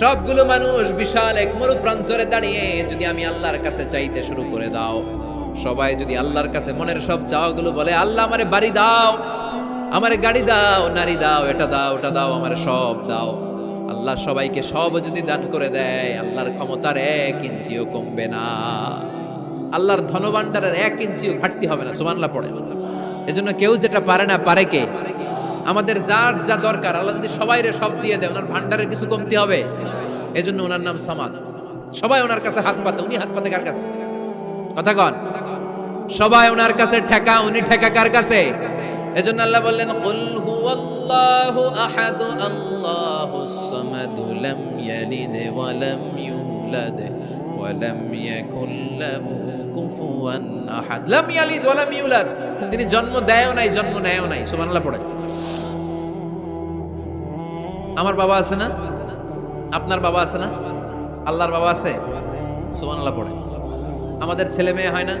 সবগুলো মানুষ বিশাল এক মরু প্রান্তরে দাঁড়িয়ে যদি আমি আল্লাহর কাছে চাইতে শুরু করে দাও, সবাই যদি আল্লাহর কাছে মনের সব চাওয়াগুলো বলে, আল্লাহ আমারে বাড়ি দাও, আমারে গাড়ি দাও, নারী দাও, এটা দাও, ওটা দাও, আমারে সব দাও, আল্লাহ সবাইকে সব যদি দান করে দেয়, আল্লাহর ক্ষমতার 1 ইঞ্চিও কমবে না, আল্লাহর ধনভাণ্ডারের 1 ইঞ্চিও ঘাটতি হবে না। সুবহানাল্লাহ পড়ে। এজন্য কেউ যেটা পারে না, পারে কে? আমাদের যার যা দরকার আল্লাহ যদি সবাইরে সব দিয়ে দেয়, ওনার ভান্ডারের কিছু কমতি হবে? এজন্য ওনার নাম সামাদ। সবাই ওনার কাছে হাত পাতে, উনি হাত পাতে কার কাছে? কথা কন। সবাই ওনার কাছে ঠেকা, উনি ঠেকা কার কাছে? এজন্য আল্লাহ বললেন, কুল হুয়াল্লাহু আহাদ আল্লাহুস সামাদ লাম ইয়ালিদ ওয়া লাম ইউলাদ ওয়া লাম ইয়াকুল লাহু কুফুয়ান আহাদ। লাম ইয়ালিদ ওয়া লাম ইউলাদ, তিনি জন্ম দেয়ও নাই, জন্ম নেয়ও নাই। সুবহানাল্লাহ পড়ে। আমার বাবা আছে না? আপনার বাবা আছে না? আল্লাহর বাবা আছে? সুবহানাল্লাহ পড়ে। আমাদের ছেলে মেয়ে হয় না?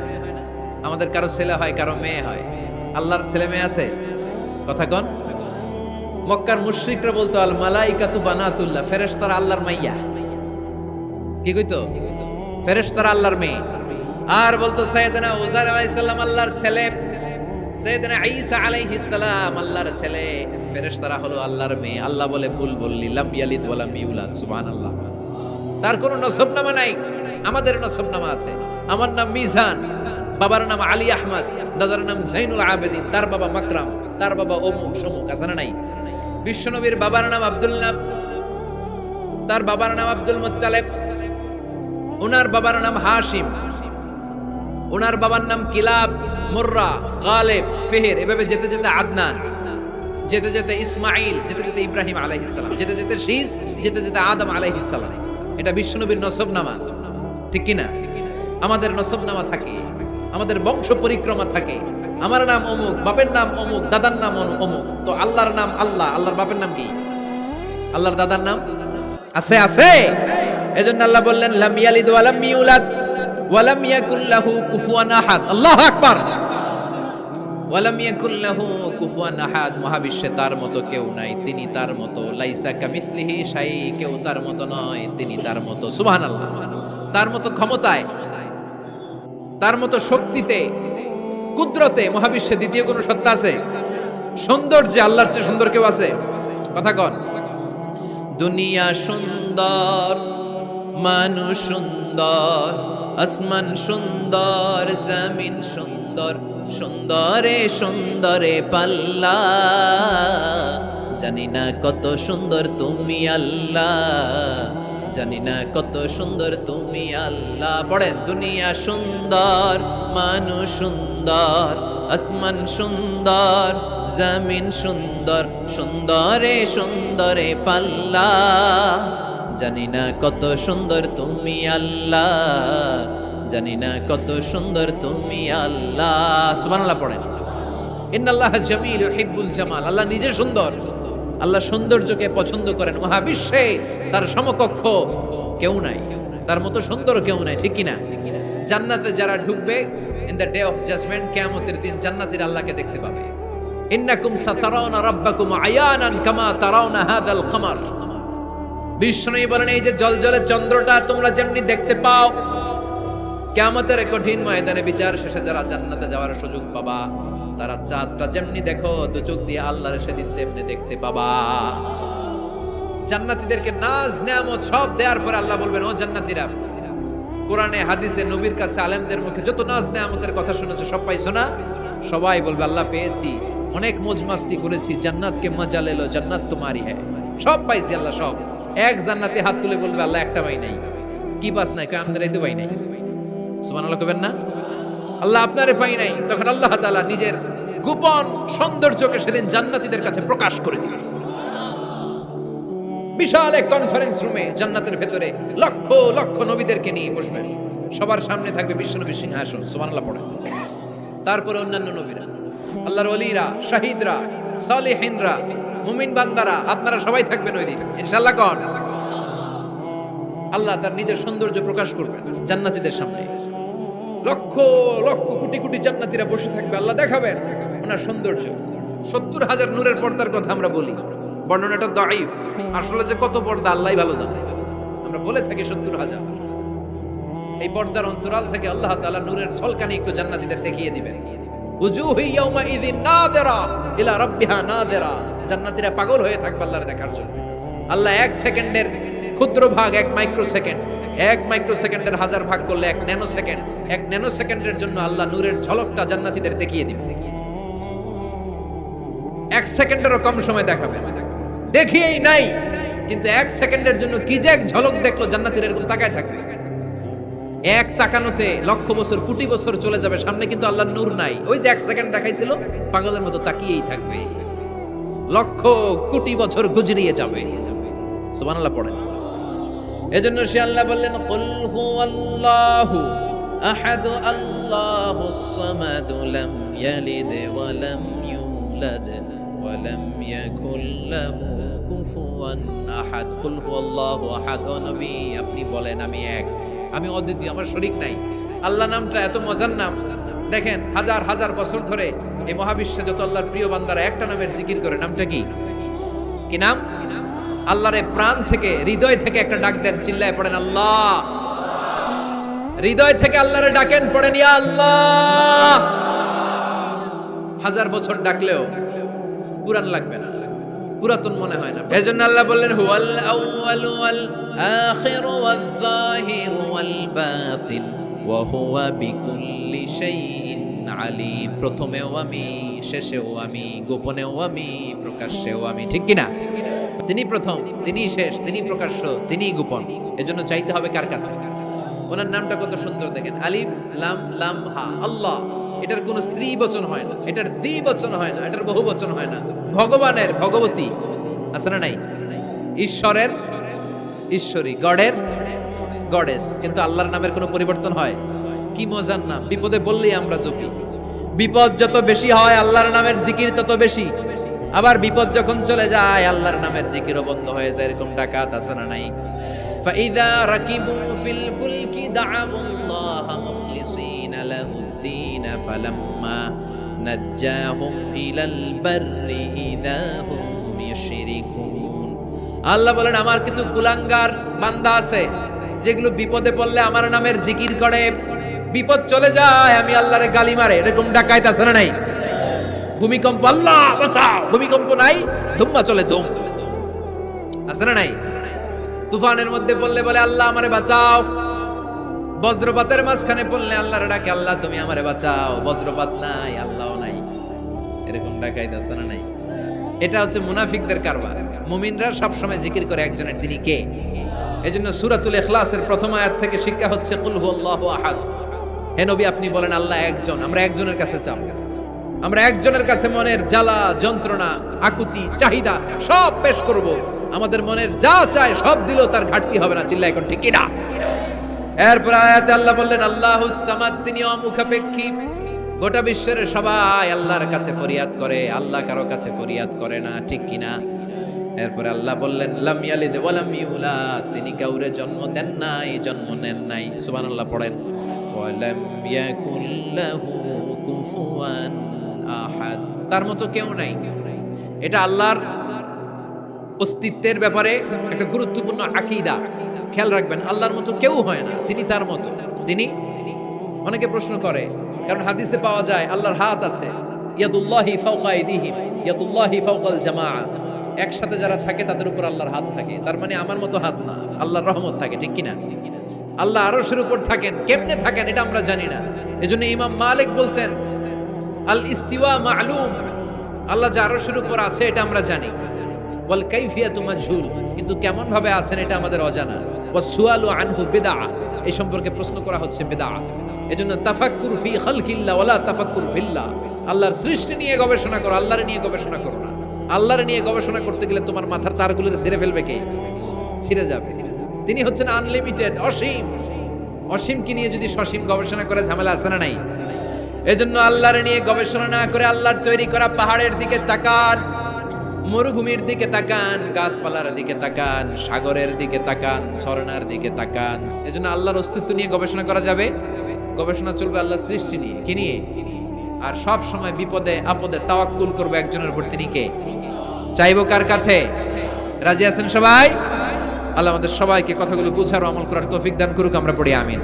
আমাদের কারো ছেলে হয়, কারো মেয়ে হয়। আল্লাহর ছেলে মেয়ে আছে? কথা কন। মক্কার মুশরিকরা বলতো আল মালাইকাতু বানাতুল্লাহ, ফেরেশতারা আল্লাহর মাইয়া। কি কইতো? ফেরেশতারা আল্লাহর মেয়ে। আর বলতো সাইয়েদনা উযাইর আলাইহিস সালাম আল্লাহর ছেলে, সাইয়েদনা ঈসা আলাইহিস সালাম আল্লাহর ছেলে, ফেরেশতারা হলো আল্লাহর মেয়ে। আল্লাহ বলে, ভুল বললি, লাম ইয়ালিদ ওয়া লাম ইউলাদ। সুবহানাল্লাহ। তার কোনো নসবনামা নাই, আমাদের নসবনামা আছে। আমার নাম মিজান, বাবার নাম আলী আহমদ, দাদার নাম জাইনুল আবেদিন, তার বাবা মাকরাম, তার বাবা অমুক সমুক, আছে না নাই? বিশ্বনবীর বাবার নাম আব্দুল্লাহ, তার বাবার নাম আব্দুল মুত্তালিব, ওনার বাবার নাম হাশিম, ওনার বাবার নাম কিলাব, মুররা, গালিব, ফিহির, এভাবে যেতে যেতে আদনান, যেতে যেতে ইসমাইল, যেতে যেতে ইব্রাহিম আলাইহিস সালাম, যেতে যেতে শীস, যেতে যেতে আদম আলাইহিস সালাম। এটা বিশ্বনবীর নসবনামা, ঠিক কি না? আমাদের নসবনামা থাকে, আমাদের বংশ পরিক্রমা থাকে। আমার নাম অমুক, বাপের নাম অমুক, দাদার নাম অমুক। তো আল্লাহর নাম আল্লাহ, আল্লাহর বাপের নাম কি? আল্লাহর দাদার নাম আছে? আছে। এজন্য আল্লাহ বললেন, লাম ইয়ালিদ ওয়া লাম ইউলাদ ওয়া লাম ইয়াকুল লাহু কুফুয়ান আহাদ। আল্লাহু আকবার। ওয়া লাম ইয়াকুল লাহু কুফুয়ান আহাদ, মহাবিশ্বে তার মতো কেউ নাই, তিনি তার মতো। লাইসা কামিসলিহি শাই, কেউ তার মতো নয়, তিনি তার মতো। সুবহানাল্লাহ। তার মতো ক্ষমতায়, তার মতো শক্তিতে, কুদরতে মহাবিশ্বে দ্বিতীয় কোন সত্তা আছে? সৌন্দর্যে আল্লাহর চেয়ে সুন্দর কেউ আছে? কথা কন। দুনিয়া সুন্দর, মানুষ সুন্দর, আসমান সুন্দর, জমিন সুন্দর, সুন্দরে সুন্দরে পাল্লা, জানি না কত সুন্দর তুমি আল্লাহ, জানি না কত সুন্দর তুমি আল্লাহ। পড়েন, দুনিয়া সুন্দর, মানুষ সুন্দর, আসমান সুন্দর, জমিন সুন্দর, সুন্দরে সুন্দরে পাল্লা, জানি না কত সুন্দর তুমি আল্লাহ, জানি না কত সুন্দর তুমি আল্লাহ। সুবহানাল্লাহ পড়েন। ইন্নাল্লাহা জামিল ইউহিব্বুল জামাল, আল্লাহ নিজে সুন্দর, আল্লাহ সৌন্দর্যকে পছন্দ করেন। মহাবিশ্বে তার সমকক্ষ কেউ নাই, তার মতো সুন্দর কেউ নাই, ঠিক কিনা? জান্নাতে যারা ঢুকবে in the day of judgment, কিয়ামতের দিন জান্নাতীরা আল্লাহকে দেখতে পাবে। ইন্নাকুম সাতারাউনা রাব্বাকুম আয়ানান কামা তারাউনা হাযাল কমার। বিষ্ণু বলেন, এই যে জলজলে চন্দ্রটা তোমরা যেমনি দেখতে পাও, কিয়ামতের কঠিন ময়দানে বিচার শেষে যারা জান্নাতে যাওয়ার সুযোগ পাবা, তারা চাঁদটা যেমনি দেখো দু চোখ দিয়ে আল্লাহর সেদিন তেমনি দেখতে পাবা। জান্নাতীদেরকে নাজ নেয়ামত সব দেওয়ার পরে আল্লাহ বলবেন, ও জান্নাতীরা, কোরআনে হাদিসে নবীর কাছে আলেমদের মুখে যত নাজ নেয়ামতের কথা শুনেছো সব পাইছো না? সবাই বলবে, আল্লাহ পেয়েছি, অনেক মौज मस्ती করেছি, জান্নাতকে মজা লেলো, জান্নাত তোমারই হ্যায়, সব পাইছি আল্লাহ সব। এক জান্নাতি হাত তুলে বলবে, আল্লাহ একটা পাই নাই। কি পাস নাই? কয় আমাদের এই তো পাই নাই। সুবহানাল্লাহ কইবেন না? আল্লাহ আপনারে পাই নাই। তখন আল্লাহ তাআলা নিজের গোপন সৌন্দর্যকে সেদিন জান্নাতীদের কাছে প্রকাশ করে দিবেন। বিশাল এক কনফারেন্স রুমে জান্নাতের ভেতরে লক্ষ লক্ষ নবীদেরকে নিয়ে বসবেন, সবার সামনে থাকবে বিশ্বনবীর সিংহাসন, সুবহানাল্লাহ পড়ে। তারপরে অন্যান্য নবীরা, আল্লাহর ওলিরা, শাহিদরা, সালেহিনরা, মুমিন বান্দারা, আপনারা সবাই থাকবেন ওই দিন ইনশাআল্লাহ। কোন আল্লাহ তার নিজের সৌন্দর্য প্রকাশ করবেন জান্নাতীদের সামনে, লক্ষ লক্ষ কোটি কোটি জান্নাতীরা বসে থাকবে, আল্লাহ দেখাবেন ওনার সৌন্দর্য। 70,000 নূরের পর্দার কথা আমরা বলি, বর্ণনাটা দাঈফ, আসলে যে কত পর্দা আল্লাহই ভালো জানে। আমরা বলে থাকি 70,000। এই পর্দার অন্তরাল থেকে আল্লাহ তাআলা নূরের ঝলকানি একটু জান্নাতীদের দেখিয়ে দিবেন। উজুহু ইয়াউমাইযিন নাযিরা ইলা রাব্বিহা নাযিরা, জান্নাতীরা পাগল হয়ে থাকবে আল্লাহর দেখার জন্য। আল্লাহ 1 সেকেন্ডের ক্ষুদ্র ভাগ, 1 মাইক্রোসেকেন্ড, 1 মাইক্রোসেকেন্ডের 1000 ভাগ করলে 1 ন্যানো সেকেন্ড, 1 ন্যানো সেকেন্ডের জন্য আল্লাহ নূরের ঝলকটা জান্নাতীদের দেখিয়ে দিবেন। 1 সেকেন্ডেরও কম সময় দেখাবেন, দেখিয়েই নাই, কিন্তু 1 সেকেন্ডের জন্য কি যে এক ঝলক দেখলো জান্নাতীরা এরকম তাকায় থাকবে। এক তাকানোতে লক্ষ বছর কোটি বছর চলে যাবে, সামনে কিন্তু আল্লাহর নূর নাই। ওই যে 1 সেকেন্ড দেখাইছিল, পাগলের মতো তাকিয়েই থাকবে, লক্ষ কোটি বছর গুজরিয়ে যাবে। সুবহানাল্লাহ পড়েন। এজন্য সে আল্লাহ বললেন, কুল হুয়াল্লাহু আহাদ আল্লাহুস সামাদ লাম ইয়ালিদ ওয়া লাম ইউলাদ ওয়া লাম ইয়াকুল লাহু কুফুয়ান আহাদ। কুল হুয়াল্লাহু আহাদ, ও নবী আপনি বলেন আমি এক, আমি অদ্বিতীয়, আমার শরীক নাই। আল্লাহ নামটা এত মজার নাম, দেখেন হাজার হাজার বছর ধরে এই মহাবিশ্বে যত আল্লাহর প্রিয় বান্দারা একটা নামের জিকির করে। নামটা কি? কি নাম? আল্লাহরে প্রাণ থেকে, হৃদয় থেকে একটা ডাক দেন, চিল্লায় পড়েন আল্লাহ। হৃদয় থেকে আল্লাহরে ডাকেন, পড়েন ইয়া আল্লাহ। হাজার বছর ডাকলেও পুরান লাগবে না, পুরাতন মনে হয় না। এজন্য আল্লাহ বললেন, হুয়াল আউয়ালু ওয়াল আখিরু ওয়াজ যাহিরু ওয়াল বাতিন ওয়া হুয়া বিকুল্লি শাইইন আলিম। প্রথমেও আমি, শেষেও আমি, গোপনেও আমি, প্রকাশ্যেও আমি। ঠিক কি না? তিনি প্রথম, তিনি শেষ, তিনি প্রকাশ্য, তিনি গোপন। এজন্য চাইতে হবে কার কাছে? ওনার নামটা কত সুন্দর দেখেন, আলিফ লাম লাম হা, আল্লাহ। এটার কোনো স্ত্রী বচন হয় না, এটার দ্বি বচন হয় না, এটার বহু বচন হয় না। ভগবানের ভগবতী আছে না নাই? ঈশ্বরের ঈশ্বরী, গডের গডেস। কিন্তু আল্লাহর নামের কোনো পরিবর্তন হয়? কি মজার নাম! বিপদে পড়লেই আমরা জপি, বিপদ যত বেশি হয় আল্লাহর নামের জিকির তত বেশি। আবার বিপদ যখন চলে যায় আল্লাহর নামের জিকিরও বন্ধ হয়ে যায়। এরকম ডাকাত আছে না নাই? ফাইদা রাকিবু ফিল ফুলকি দাআবুল্লাহ মুখলিসিনা লাহুদ্দিন ফালাম্মা নাজ্জাহুম ইলাল বাররি ইযা হুম ইউশরিকুন। আল্লাহ বলেন, আমার কিছু কুলাঙ্গার বান্দা আছে যেগুলো বিপদে পড়লে আমার নামের জিকির করে, বিপদ চলে যায় আমি আল্লাহরে গালি মারে। এরকম ডাকাত আছে না নাই? ভূমিকম্প, আল্লাহ বাঁচাও, ভূমিকম্প নাই, ধুম্মা চলে ধুম, আছে না নাই? তুফানের মধ্যে পড়লে বলে আল্লাহ আমারে বাঁচাও। বজ্রপাতের মাঝখানে পড়লে আল্লাহর ডাকে, আল্লাহ তুমি আমারে বাঁচাও। বজ্রপাত নাই, আল্লাহও নাই, এরকম ডাকাইত আছে না নাই? এটা হচ্ছে মুনাফিকদের কারবার। মুমিনরা সব সময় জিকির করে একজনের, তিনি কে? এজন্য সূরাতুল ইখলাসের প্রথম আয়াত থেকে শিক্ষা হচ্ছে, কুল হুয়াল্লাহু আহাদ। হে নবী আপনি বলেন আল্লাহ একজন, আমরা একজনের কাছে চাও। আমরা একজনের কাছে মনের জ্বালা, যন্ত্রণা, আকুতি, চাহিদা সব পেশ করব। আমাদের মনের যা চায় সব দিলেও তার ঘাটতি হবে না। চিল্লা এখন ঠিক কিনা? এরপর আয়াতে আল্লাহ বললেন, আল্লাহুস সামাদ, তিনি অমুখাপেক্ষী। গোটা বিশ্বের সবাই আল্লাহর কাছে ফরিয়াদ করে, আল্লাহ কারো কাছে ফরিয়াদ করে না। ঠিক কিনা? এরপরে আল্লাহ বললেন, লাম ইয়ালিদ ওয়া লাম ইউলাদ, তিনি কাউরে জন্ম দেন নাই, জন্ম নেন নাই। সুবহানাল্লাহ পড়েন। ওয়া লাম ইয়াকুল লাহু কুফুয়ান আহাদ, তার মতো কেউ নাই। এটা আল্লাহর অস্তিত্বের ব্যাপারে একটা গুরুত্বপূর্ণ আকীদা। খেয়াল রাখবেন, আল্লাহর মতো কেউ হয় না, তিনি তার মতো। তিনি, অনেকে প্রশ্ন করে, কারণ হাদিসে পাওয়া যায় আল্লাহর হাত আছে, ইয়াদুল্লাহি ফাওকা আইদিহিম, ইয়াদুল্লাহি ফাওকাল জামাআত। একসাথে যারা থাকে তাদের উপর আল্লাহর হাত থাকে। তার মানে আমার মতো হাত না, আল্লাহর রহমত থাকে। ঠিক কিনা? আল্লাহ আরশের উপর থাকেন, কেমনে থাকেন এটা আমরা জানি না। এজন্য ইমাম মালিক বলতেন, আল ইস্তিওয়া মা'লুম, আল্লাহ যে আরশের উপর আছে এটা আমরা জানি। ওয়াল কাইফিয়াতু মাজহুল, কিন্তু কেমন ভাবে আছেন এটা আমাদের অজানা। ওয়াস সুআলু আনহু বিদআহ, এই সম্পর্কে প্রশ্ন করা হচ্ছে বিদআহ। এজন্য তাফাক্কুর ফি খালকিল্লাহ ওয়ালা তাফাক্কুর ফিল্লাহ, আল্লাহর সৃষ্টি নিয়ে গবেষণা করো, আল্লাহর নিয়ে গবেষণা করো না। আল্লাহর নিয়ে গবেষণা করতে গেলে তোমার মাথার তারগুলো ছিঁড়ে ফেলবে কে? ছিঁড়ে যাবে। তিনি হচ্ছেন আনলিমিটেড, অসীম। অসীমকে নিয়ে যদি সসীম গবেষণা করে ঝামেলা আছে না নাই? এজন্য আল্লাহর নিয়ে গবেষণা না করে আল্লাহর তৈরি করা পাহাড়ের দিকে তাকান, মরুভূমির দিকে তাকান, গাছপালার দিকে তাকান, সাগরের দিকে তাকান, ঝর্ণার দিকে তাকান। এজন্য আল্লাহর অস্তিত্ব নিয়ে গবেষণা করা যাবে। গবেষণা চলবে আল্লাহর সৃষ্টি নিয়ে, কি নিয়ে? আর সব সময় বিপদে আপদে তাওয়াক্কুল করবে একজনের উপর, তিনি কে? চাইবো কার কাছে? রাজি আছেন সবাই? আল্লাহ আমাদের সবাইকে কথাগুলো বুঝার ও আমল করার তৌফিক দান করুক। আমরা পড়ি আমিন।